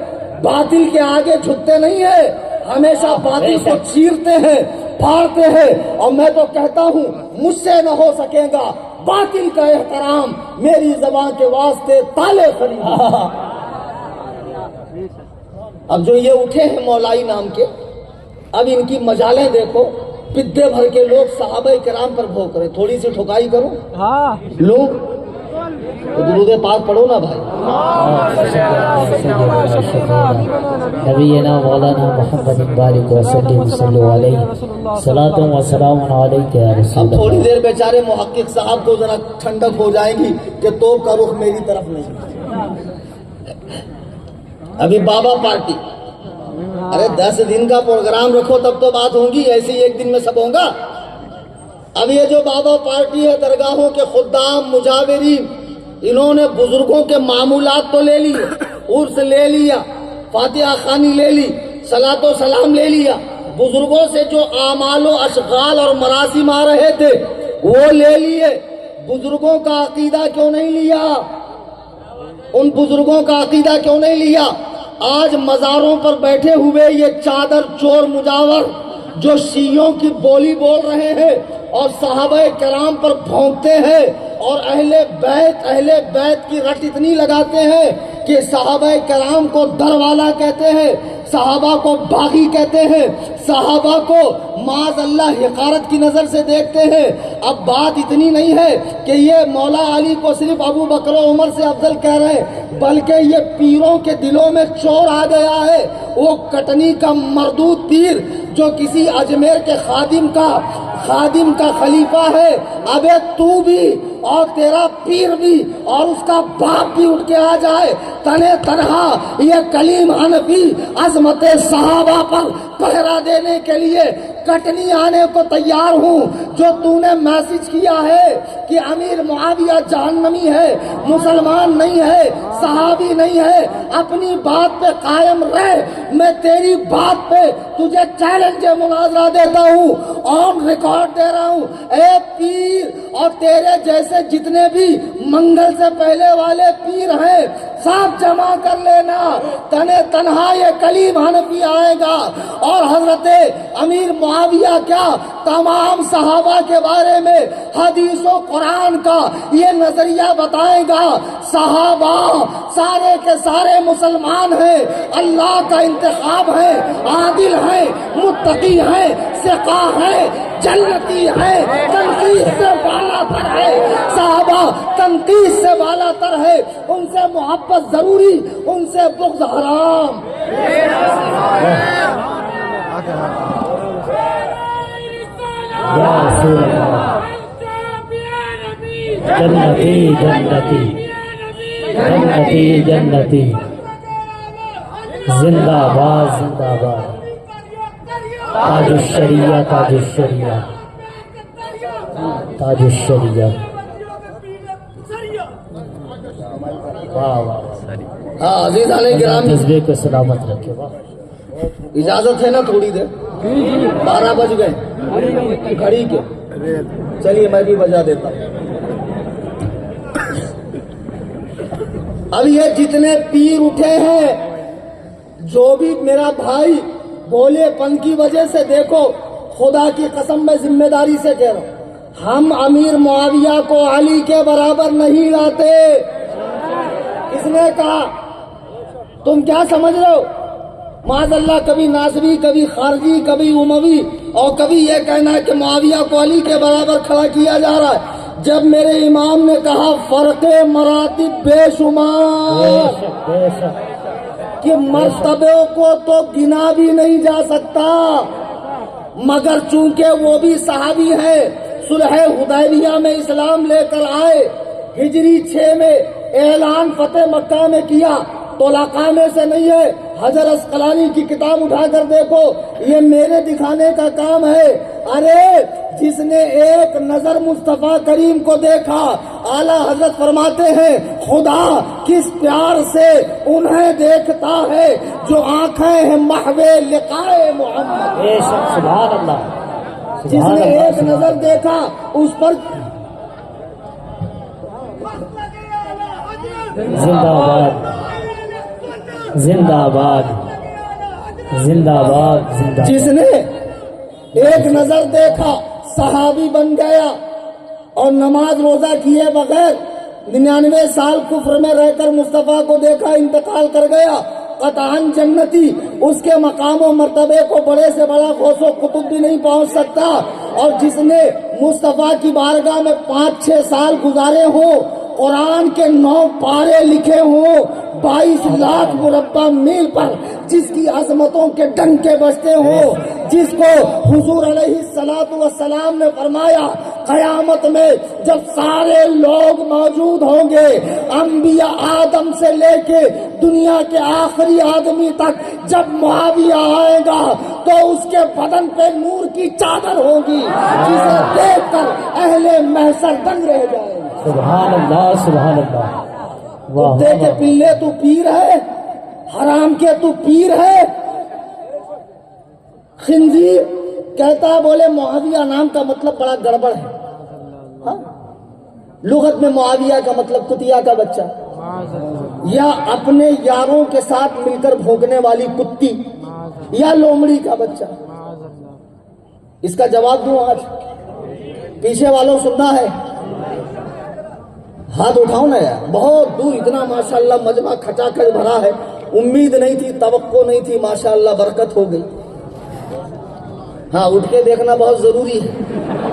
باطل کے آگے جھکتے نہیں ہیں، ہمیشہ باطل کو چیرتے ہیں، پھاڑتے ہیں۔ اور میں تو کہتا ہوں مجھ سے نہ ہو سکے گا باطل کا احترام، میری زبان کے واسطے تالے خرید۔ اب جو یہ اٹھے ہیں مولائی نام کے، اب ان کی مجالیں دیکھو، پدے بھر کے لوگ صحابہ کرام پر بھوک رہے۔ تھوڑی سی ٹھکائی کرو لوگ تو درود پاک پڑھو نا بھائی۔ نبینا مولانا محمد بارک وسلم صلی علیہ صلاۃ و سلام علیک یا رسول اب تھوڑی اللہ۔ دیر بیچارے محقق صاحب کو ذرا ٹھنڈک ہو جائے گی کہ توپ کا رخ میری طرف نہیں۔ ابھی بابا پارٹی، ارے 10 دن کا پروگرام رکھو تب تو بات ہوگی، ایسے ہی ایک دن میں سب ہوگا۔ اب یہ جو بابا پارٹی ہے، درگاہوں کے خدام، مجاورین، انہوں نے بزرگوں کے معمولات تو لے لیے، عرس لے لیا، فاتحہ خوانی لے لی، صلاۃ و سلام لے لیا، بزرگوں سے جو اعمال و اشغال اور مراسم آ رہے تھے وہ لے لیے۔ بزرگوں کا عقیدہ کیوں نہیں لیا؟ ان بزرگوں کا عقیدہ کیوں نہیں لیا؟ آج مزاروں پر بیٹھے ہوئے یہ چادر چور مجاور جو شیعوں کی بولی بول رہے ہیں اور صحابہ کرام پر بھونکتے ہیں اور اہل بیت کی رٹ اتنی لگاتے ہیں کہ صحابہ کرام کو در والا کہتے ہیں، صحابہ کو باغی کہتے ہیں، صحابہ کو معاذ اللہ حقارت کی نظر سے دیکھتے ہیں۔ اب بات اتنی نہیں ہے کہ یہ مولا علی کو صرف ابو بکر و عمر سے افضل کہہ رہے ہیں، بلکہ یہ پیروں کے دلوں میں چور آ گیا ہے۔ وہ کٹنی کا مردود پیر جو کسی اجمیر کے خادم کا خلیفہ ہے، ابے تو بھی اور تیرا پیر بھی اور اس کا باپ بھی اٹھ کے آ جائے، تنے تنہا یہ کلیم حنفی عظمت صحابہ پر پہرا دینے کے لیے کٹنی آنے کو تیار ہوں۔ جو تو نے میسج کیا ہے کہ امیر معاویہ جہنمی ہے، مسلمان نہیں ہے، صحابی نہیں ہے، اپنی بات پہ قائم رہ۔ میں تیری بات پہ تجھے چیلنج مناظرہ دیتا ہوں، آن ریکارڈ دے رہا ہوں۔ اے پیر اور تیرے جیسے جتنے بھی منگل سے پہلے والے پیر ہیں سب جمع کر لینا، تنے تنہا یہ کلیم حنفی آئے گا اور حضرت امیر معاویہ کیا تمام صحابہ کے بارے میں حدیث و قرآن کا یہ نظریہ بتائے گا۔ صحابہ سارے کے سارے مسلمان ہیں، اللہ کا انتخاب ہے، عادل ہیں، متقی ہیں، ثقہ ہیں، جنتی ہے، تنقید سے بالا تر ہے۔ صحابہ تنقید سے بالا تر ہے، ان سے محبت ضروری، ان سے بغض حرام۔ یا رسول اللہ، جنتی جنتی جنتی جنتی زندہ باد زندہ باد تاج الشریعہ تاج الشریعہ تاج الشریعہ واہ واہ ہاں عزیز علیہ گرامی، جذبے کو سلامت رکھے واہ اجازت ہے نا تھوڑی دیر؟ 12 بج گئے گھڑی کے، چلیے میں بھی بجا دیتا ہوں۔ اب یہ جتنے پیر اٹھے ہیں، جو بھی میرا بھائی بولے پن کی وجہ سے، دیکھو خدا کی قسم میں ذمہ داری سے کہہ رہا ہوں، ہم امیر معاویہ کو علی کے برابر نہیں لاتے۔ کس نے کہا؟ تم کیا سمجھ رہے ہو؟ معاذ اللہ کبھی ناصری، کبھی خارجی، کبھی اموی، اور کبھی یہ کہنا ہے کہ معاویہ کو علی کے برابر کھڑا کیا جا رہا ہے، جب میرے امام نے کہا فرق مراتب بے شمار بے شک کہ مرتبوں کو تو گنا بھی نہیں جا سکتا، مگر چونکہ وہ بھی صحابی ہیں، صلح حدیبیہ میں اسلام لے کر آئے، ہجری 6 میں اعلان فتح مکہ میں کیا، طلقاء میں سے نہیں ہے۔ حجر اسقلانی کی کتاب اٹھا کر دیکھو، یہ میرے دکھانے کا کام ہے۔ ارے جس نے ایک نظر مصطفیٰ کریم کو دیکھا، اعلیٰ حضرت فرماتے ہیں خدا کس پیار سے انہیں دیکھتا ہے جو آنکھیں ہیں محو لقائے محمد۔ بے شک سبحان اللہ جس نے ایک نظر دیکھا اس پر زندہ باد زندہ باد زندہ باد زندہ جس نے ایک نظر دیکھا صحابی بن گیا، اور نماز روزہ کیے بغیر 99 سال کفر میں رہ کر مصطفیٰ کو دیکھا، انتقال کر گیا، قطعاً جنتی۔ اس کے مقام و مرتبے کو بڑے سے بڑا غوث و قطب بھی نہیں پہنچ سکتا۔ اور جس نے مصطفیٰ کی بارگاہ میں 5-6 سال گزارے ہوں، قرآن کے 9 پارے لکھے ہوں، 22 لاکھ مربع میل پر جس کی عظمتوں کے ڈنکے بجتے ہوں، جس کو حضور علیہ السلام نے فرمایا قیامت میں جب سارے لوگ موجود ہوں گے، انبیاء آدم سے لے کے دنیا کے آخری آدمی تک، جب معاویہ آئے گا تو اس کے بدن پہ نور کی چادر ہوگی، جسے دیکھ کر اہل محشر دنگ رہ جائیں گے۔ سبحان اللہ سبحان اللہ واہ کتے کے پلے تو پیر ہے، حرام کے تو پیر ہے۔ خنزیر کہتا ہے بولے معاویہ نام کا مطلب بڑا گڑبڑ ہے، ہاں؟ لغت میں معاویہ کا مطلب کتیا کا بچہ، یا اپنے یاروں کے ساتھ مل کر بھونکنے والی کتی، یا لومڑی کا بچہ۔ اس کا جواب دوں آج؟ پیچھے والوں سننا ہے؟ ہاتھ اٹھاؤ نا یار، بہت دور، اتنا ماشاءاللہ مجمع کھچا کھچ بھرا ہے، امید نہیں تھی، توقع نہیں تھی، ماشاءاللہ برکت ہو گئی۔ ہاں اٹھ کے دیکھنا بہت ضروری ہے،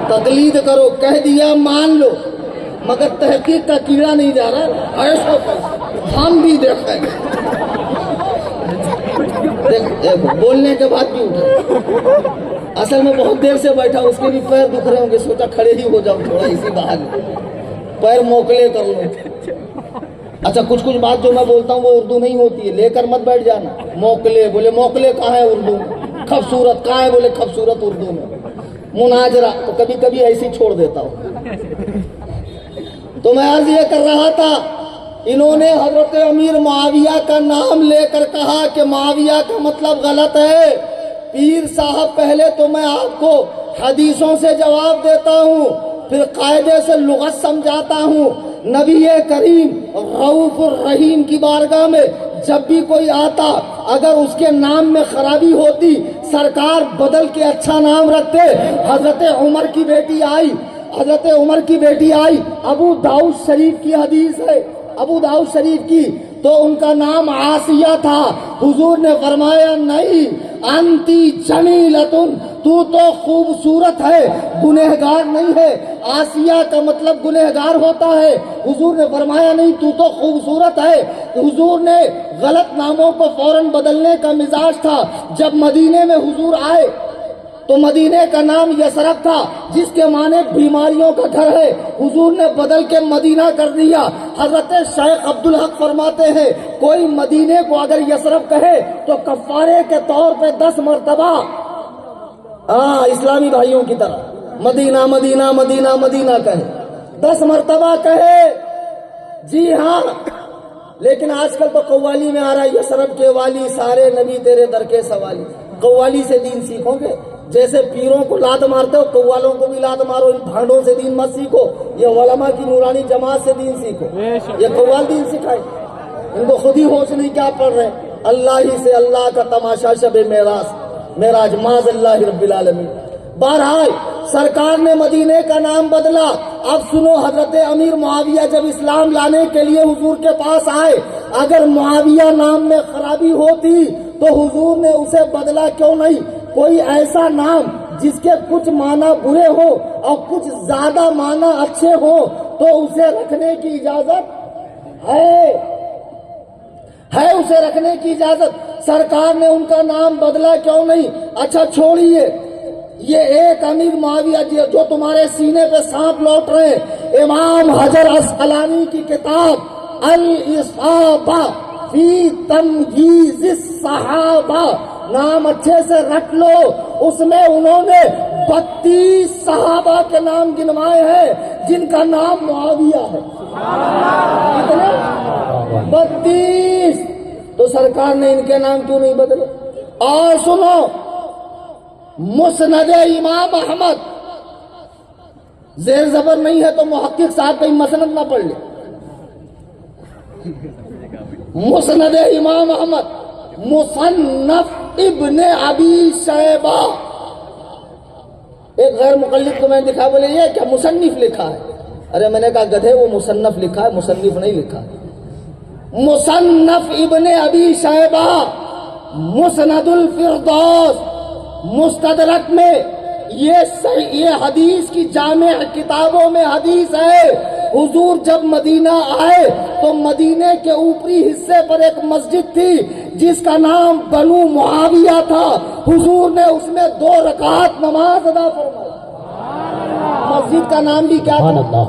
تقلید کرو، کہہ دیا مان لو، مگر تحقیق کا کیڑا نہیں جا رہا، ایسا ہم بھی دیکھیں گے۔ دیکھو بولنے کے بعد بھی اٹھا، اصل میں بہت دیر سے بیٹھا، اس کے بھی پیر دکھ رہے ہوں گے، سوچا کھڑے ہی ہو جاؤ تھوڑا اسی بہانے، پیر موکلے کر لو۔ اچھا کچھ بات جو میں بولتا ہوں وہ اردو نہیں ہوتی ہے، لے کر مت بیٹھ جانا۔ موکلے، بولے موکلے کہاں ہے اردو میں؟ خوبصورت کہاں ہے؟ بولے خوبصورت اردو میں۔ مناظرہ تو کبھی کبھی ایسی چھوڑ دیتا ہوں۔ تو میں عرض یہ کر رہا تھا، انہوں نے حضرت امیر معاویہ کا نام لے کر کہا کہ معاویہ کا مطلب غلط ہے۔ پیر صاحب پہلے تو میں آپ کو حدیثوں سے جواب دیتا ہوں، پھر قاعدے سے لغت سمجھاتا ہوں۔ نبی کریم رؤوف الرحیم کی بارگاہ میں جب بھی کوئی آتا، اگر اس کے نام میں خرابی ہوتی، سرکار بدل کے اچھا نام رکھتے۔ حضرت عمر کی بیٹی آئی، ابو داؤد شریف کی حدیث ہے، ابو داؤد شریف کی، تو ان کا نام آسیہ تھا۔ حضور نے فرمایا نہیں، انتی جمیلتن، تو خوبصورت ہے، گنہگار نہیں ہے۔ آسیہ کا مطلب گنہگار ہوتا ہے، حضور نے فرمایا نہیں، تو خوبصورت ہے۔ حضور نے غلط ناموں کو فوراً بدلنے کا مزاج تھا۔ جب مدینے میں حضور آئے تو مدینے کا نام یثرب تھا جس کے معنی بیماریوں کا گھر ہے، حضور نے بدل کے مدینہ کر دیا۔ حضرت شیخ عبدالحق فرماتے ہیں کوئی مدینے کو اگر یثرب کہے تو کفارے کے طور پہ 10 مرتبہ اسلامی بھائیوں کی طرح مدینہ مدینہ مدینہ مدینہ کہے، 10 مرتبہ کہے۔ جی ہاں، لیکن آج کل تو قوالی میں آ رہا ہے یثرب کے والی سارے نبی تیرے در کے سوالی۔ قوالی سے دین سیکھو گے؟ جیسے پیروں کو لات مارتے ہو قوالوں کو بھی لات مارو، ان بھانڈوں سے دین مت سیکھو، یہ علماء کی نورانی جماعت سے دین سیکھو۔ یہ قوال دین سکھائے، ان کو خود ہی ہوش نہیں کیا پڑھ رہے۔ اللہ ہی سے اللہ کا تماشا شب معراج معاذ اللہ رب العالمین۔ بہرحال سرکار نے مدینے کا نام بدلا۔ اب سنو، حضرت امیر معاویہ جب اسلام لانے کے لیے حضور کے پاس آئے، اگر معاویہ نام میں خرابی ہوتی تو حضور نے اسے بدلا کیوں نہیں؟ کوئی ایسا نام جس کے کچھ معنی برے ہو اور کچھ زیادہ معنی اچھے ہو تو اسے رکھنے کی اجازت ہے اسے رکھنے کی اجازت۔ سرکار نے ان کا نام بدلا کیوں نہیں؟ اچھا چھوڑیے، یہ ایک امیر معاویہ جی جو تمہارے سینے پہ سانپ لوٹ رہے ہیں، امام حجر عسقلانی کی کتاب الاصابہ فی تمییز الصحابہ، نام اچھے سے رکھ لو، اس میں انہوں نے 32 صحابہ کے نام گنوائے ہیں جن کا نام معاویہ ہے۔ کتنے؟ 32۔ تو سرکار نے ان کے نام کیوں نہیں بدلے؟ اور سنو، مسند امام احمد، زیر زبر نہیں ہے تو محقق صاحب کہیں مسند نہ پڑھ لے۔ مسند امام احمد، مصنف ابن ابی شیبہ۔ ایک غیر مقلد کو میں نے دکھا، بولے یہ کیا مصنف لکھا ہے؟ ارے میں نے کہا گدھے، وہ مصنف لکھا ہے، مصنف نہیں لکھا ہے۔ مصنف ابن ابی شیبہ، مسند الفردوس، مستدرک میں یہ حدیث کی جامع کتابوں میں حدیث ہے۔ حضور جب مدینہ آئے تو مدینے کے اوپری حصے پر ایک مسجد تھی جس کا نام بنو معاویہ تھا۔ حضور نے اس میں 2 رکعت نماز ادا فرمائی۔ مسجد کا نام بھی کیا تھا؟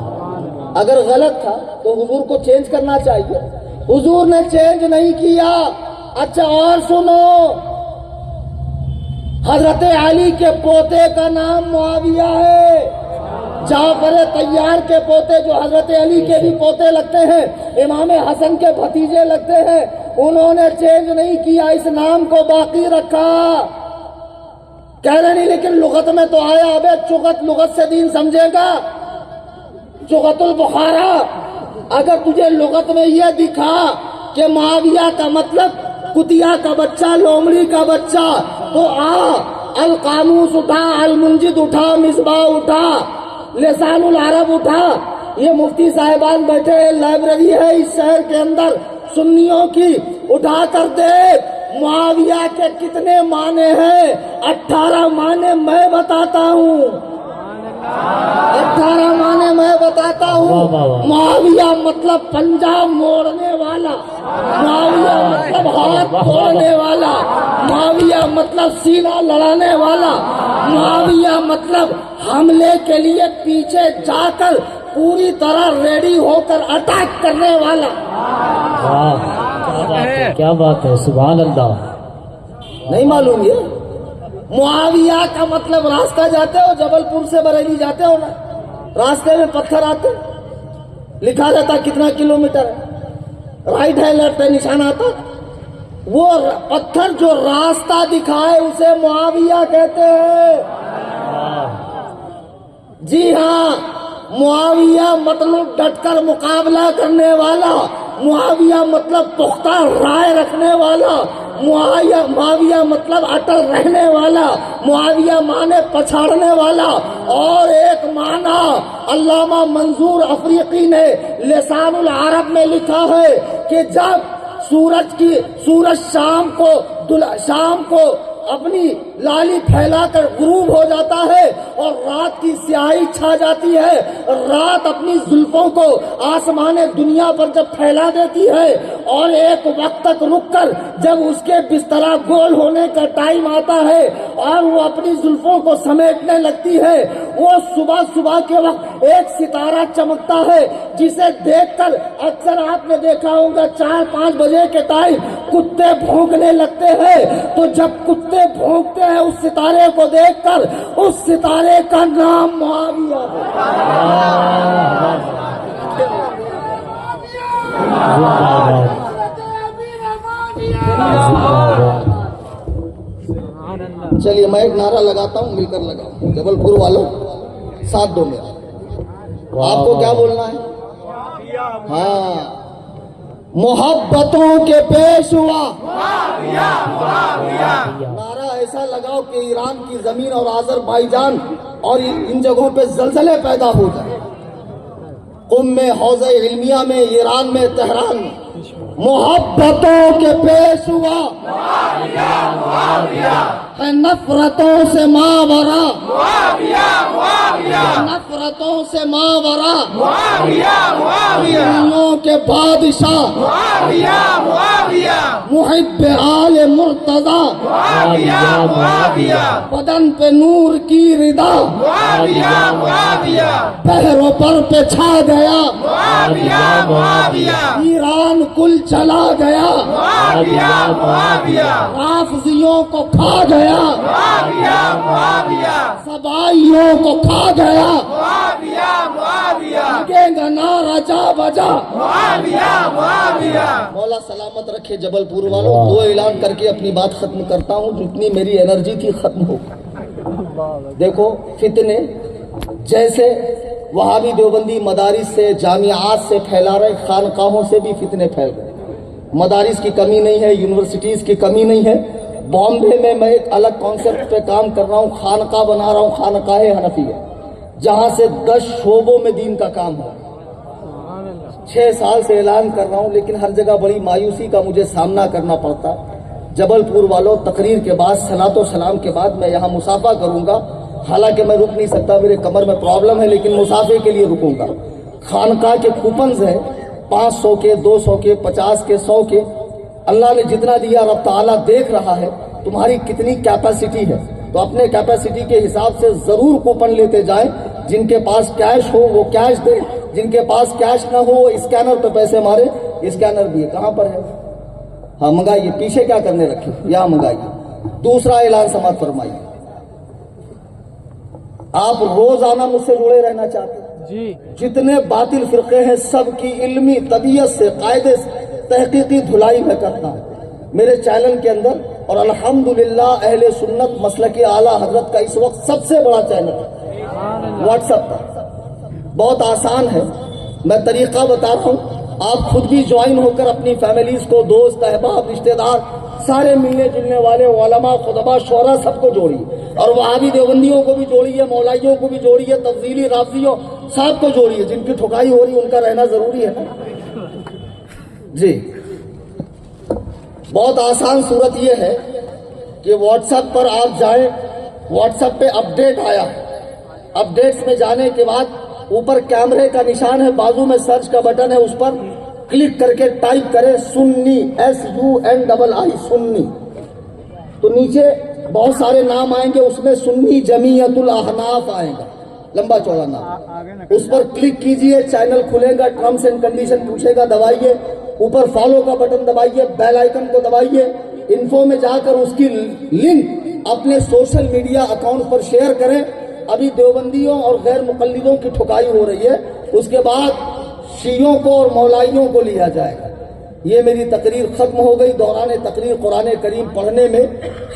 اگر غلط تھا تو حضور کو چینج کرنا چاہیے، حضور نے چینج نہیں کیا۔ اچھا اور سنو، حضرت علی کے پوتے کا نام معاویہ ہے، جعفر طیار کے پوتے جو حضرت علی کے بھی پوتے لگتے ہیں، امام حسن کے بھتیجے لگتے ہیں، انہوں نے چینج نہیں کیا، اس نام کو باقی رکھا۔ کہہ رہے نہیں لیکن لغت میں تو آیا۔ ابے چغت لغت سے دین سمجھے گا؟ چغت البخارا، اگر تجھے لغت میں یہ دکھا کہ معاویہ کا مطلب کتیا کا بچہ، لومڑی کا بچہ، تو القاموس اٹھا، المنجد اٹھا، مصباح اٹھا، لسان العرب اٹھا۔ یہ مفتی صاحبان بیٹھے ہیں، لائبریری ہے اس شہر کے اندر سنیوں کی، اٹھا کر دیکھ معاویہ کے کتنے معنی ہیں۔ 18 معنی میں بتاتا ہوں، 18 معنی میں بتاتا ہوں۔ معاویہ مطلب پنجہ موڑنے والا، معاویہ مطلب ہاتھ توڑنے والا، معاویہ مطلب سینہ لڑانے والا، معاویہ مطلب حملے کے لیے پیچھے جا کر پوری طرح ریڈی ہو کر اٹیک کرنے والا۔ کیا بات ہے، سبحان اللہ۔ نہیں معلوم یہ؟ معاویہ کا مطلب راستہ جاتے ہو، جبل پور سے بریلی جاتے ہو نا، راستے میں پتھر آتے، لکھا جاتا کتنا کلومیٹر ہے، رائٹ ہے لیفٹ ہے، نشان آتا۔ وہ پتھر جو راستہ دکھائے اسے معاویہ کہتے ہیں۔ جی ہاں، معاویہ مطلب ڈٹ کر مقابلہ کرنے والا، معاویہ مطلب پختہ رائے رکھنے والا، معاویہ مطلب اٹل رہنے والا، معاویہ معنی پچھاڑنے والا۔ اور ایک معنی علامہ منظور افریقی نے لسان العرب میں لکھا ہے کہ جب سورج شام کو اپنی لالی پھیلا کر غروب ہو جاتا ہے اور رات کی سیاہی چھا جاتی ہے. رات اپنی زلفوں کو آسمان دنیا پر جب پھیلا دیتی ہے اور ایک وقت تک رک کر جب اس کے بستر گول ہونے کا ٹائم آتا ہے اور وہ اپنی زلفوں کو سمیٹنے لگتی ہے, وہ صبح کے وقت ایک ستارہ چمکتا ہے جسے دیکھ کر اکثر آپ نے دیکھا ہوگا 4-5 بجے کے ٹائم کتے بھونکنے لگتے ہیں. تو جب کتے بھونکتے ہیں اس ستارے کو دیکھ کر, اس ستارے کا نام معاویہ ہے. چلیے میں ایک نعرہ لگاتا ہوں, مل کر لگاؤں. جبل پور والوں ساتھ دو میرا. آپ کو کیا بولنا ہے؟ ہاں, محبتوں کے پیشوا. نعرہ ایسا لگاؤ کہ ایران کی زمین اور آذربائیجان اور ان جگہوں پہ زلزلے پیدا ہو جائیں. قم میں, حوضہ علمیہ میں, ایران میں, تہران میں. محبتوں کے پیشوا ہے نفرتوں سے ماورا, نفرتوں سے ماورا, دنوں کے بادشاہ محب آل مرتضی, بدن پہ نور کی ردا, بحروں پر پہ چھا گیا, ایران کل چلا گیا, رافضیوں کو کھا گیا, سبائیوں کو کھا گیا. لگے گا نعرہ جا بجا. مولا سلامت رکھے جبل پور والوں. دو اعلان کر کے اپنی بات ختم کرتا ہوں, جتنی میری انرجی تھی ختم ہو. دیکھو فتنے جیسے وہابی دیوبندی مدارس سے, جامعات سے پھیلا رہے, خانقاہوں سے بھی فتنے پھیل رہے. مدارس کی کمی نہیں ہے, یونیورسٹیز کی کمی نہیں ہے. بامبے میں میں ایک الگ کانسیپٹ پہ کام کر رہا ہوں, خانقاہ بنا رہا ہوں, خانقاہ حنفیہ, جہاں سے 10 شعبوں میں دین کا کام ہو. 6 سال سے اعلان کر رہا ہوں, لیکن ہر جگہ بڑی مایوسی کا مجھے سامنا کرنا پڑتا. جبل پور والوں, تقریر کے بعد, صلاۃ و سلام کے بعد میں یہاں مصافحہ کروں گا. حالانکہ میں رک نہیں سکتا, میرے کمر میں پرابلم ہے, لیکن مصافحے کے لیے رکوں گا. خانقاہ کے کوپنز ہیں 500 کے, 200 کے, 50 کے, 100 کے. اللہ نے جتنا دیا رب تعالیٰ دیکھ رہا ہے تمہاری کتنی کیپیسٹی ہے. تو اپنے کیپیسٹی کے حساب سے ضرور کوپن لیتے جائیں. جن کے پاس کیش ہو وہ کیش دے, جن کے پاس کیش نہ ہو وہ اسکینر پہ پیسے مارے. اسکینر بھی ہے, کہاں پر ہے؟ ہاں منگائیے, پیچھے کیا کرنے رکھے, یہاں منگائیے. دوسرا اعلان سماعت فرمائیے. آپ روزانہ مجھ سے جڑے رہنا چاہتے ہیں جی. جتنے باطل فرقے ہیں سب کی علمی طبیعت سے, قاعدے سے تحقیقی دھلائی میں کرتا ہوں میرے چینل کے اندر. اور الحمدللہ اہل سنت مسلک اعلیٰ حضرت کا اس وقت سب سے بڑا چینل ہے واٹس ایپ پر. بہت آسان ہے, میں طریقہ بتا رہا ہوں. آپ خود بھی جوائن ہو کر اپنی فیملیز کو, دوست احباب, رشتہ دار, سارے ملنے جلنے والے علماء, خطباء, شعراء سب کو جوڑیے. اور وہابی دیوبندیوں کو بھی جوڑیے, مولائیوں کو بھی جوڑیے, تفضیلی رافضیوں سب کو جوڑیے. جن کی ٹھکائی ہو رہی ہے ان کا رہنا ضروری ہے جی. بہت آسان صورت یہ ہے کہ واٹس ایپ پر آپ جائیں, واٹس ایپ پہ اپڈیٹ آیا ہے. اپڈیٹس میں جانے کے بعد اوپر کیمرے کا نشان ہے, بازو میں سرچ کا بٹن ہے, اس پر کلک کر کے ٹائپ کریں سنی, SUNNI, سنی. تو نیچے بہت سارے نام آئیں گے, اس میں سنی جمیعت الاحناف آئے گا, لمبا چوڑا نام. اس پر کلک کیجئے, چینل کھلے گا, ٹرمز اینڈ کنڈیشن پوچھے گا, دبائیے. اوپر فالو کا بٹن دبائیے, بیل آئیکن کو دبائیے. انفو میں جا کر اس کی لنک اپنے سوشل میڈیا اکاؤنٹ پر شیئر کریں. ابھی دیوبندیوں اور غیر مقلدوں کی ٹھکائی ہو رہی ہے, اس کے بعد شیعوں کو اور مولائیوں کو لیا جائے گا. یہ میری تقریر ختم ہو گئی. دوران تقریر قرآن کریم پڑھنے میں,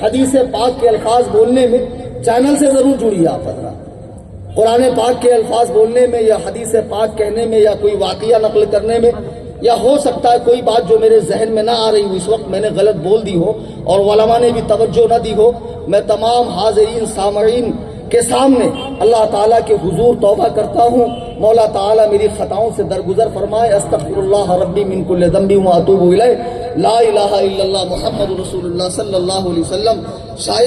حدیث پاک کے الفاظ بولنے میں چینل سے ضرور جڑیے آپ حضرات. قرآن پاک کے الفاظ بولنے میں یا حدیث پاک کہنے میں یا کوئی واقعہ نقل کرنے میں, یا ہو سکتا ہے کوئی بات جو میرے ذہن میں نہ آ رہی ہو, اس وقت میں نے غلط بول دی ہو اور علماء نے بھی توجہ نہ دی ہو, میں تمام حاضرین سامعین کے سامنے اللہ تعالیٰ کے حضور توبہ کرتا ہوں. مولا تعالیٰ میری خطاؤں سے درگزر فرمائے. استغفر اللہ ربی من کل ذنب و اتوب الیہ. لا الہ الا اللہ محمد رسول اللہ صلی اللہ علیہ وسلم. شاید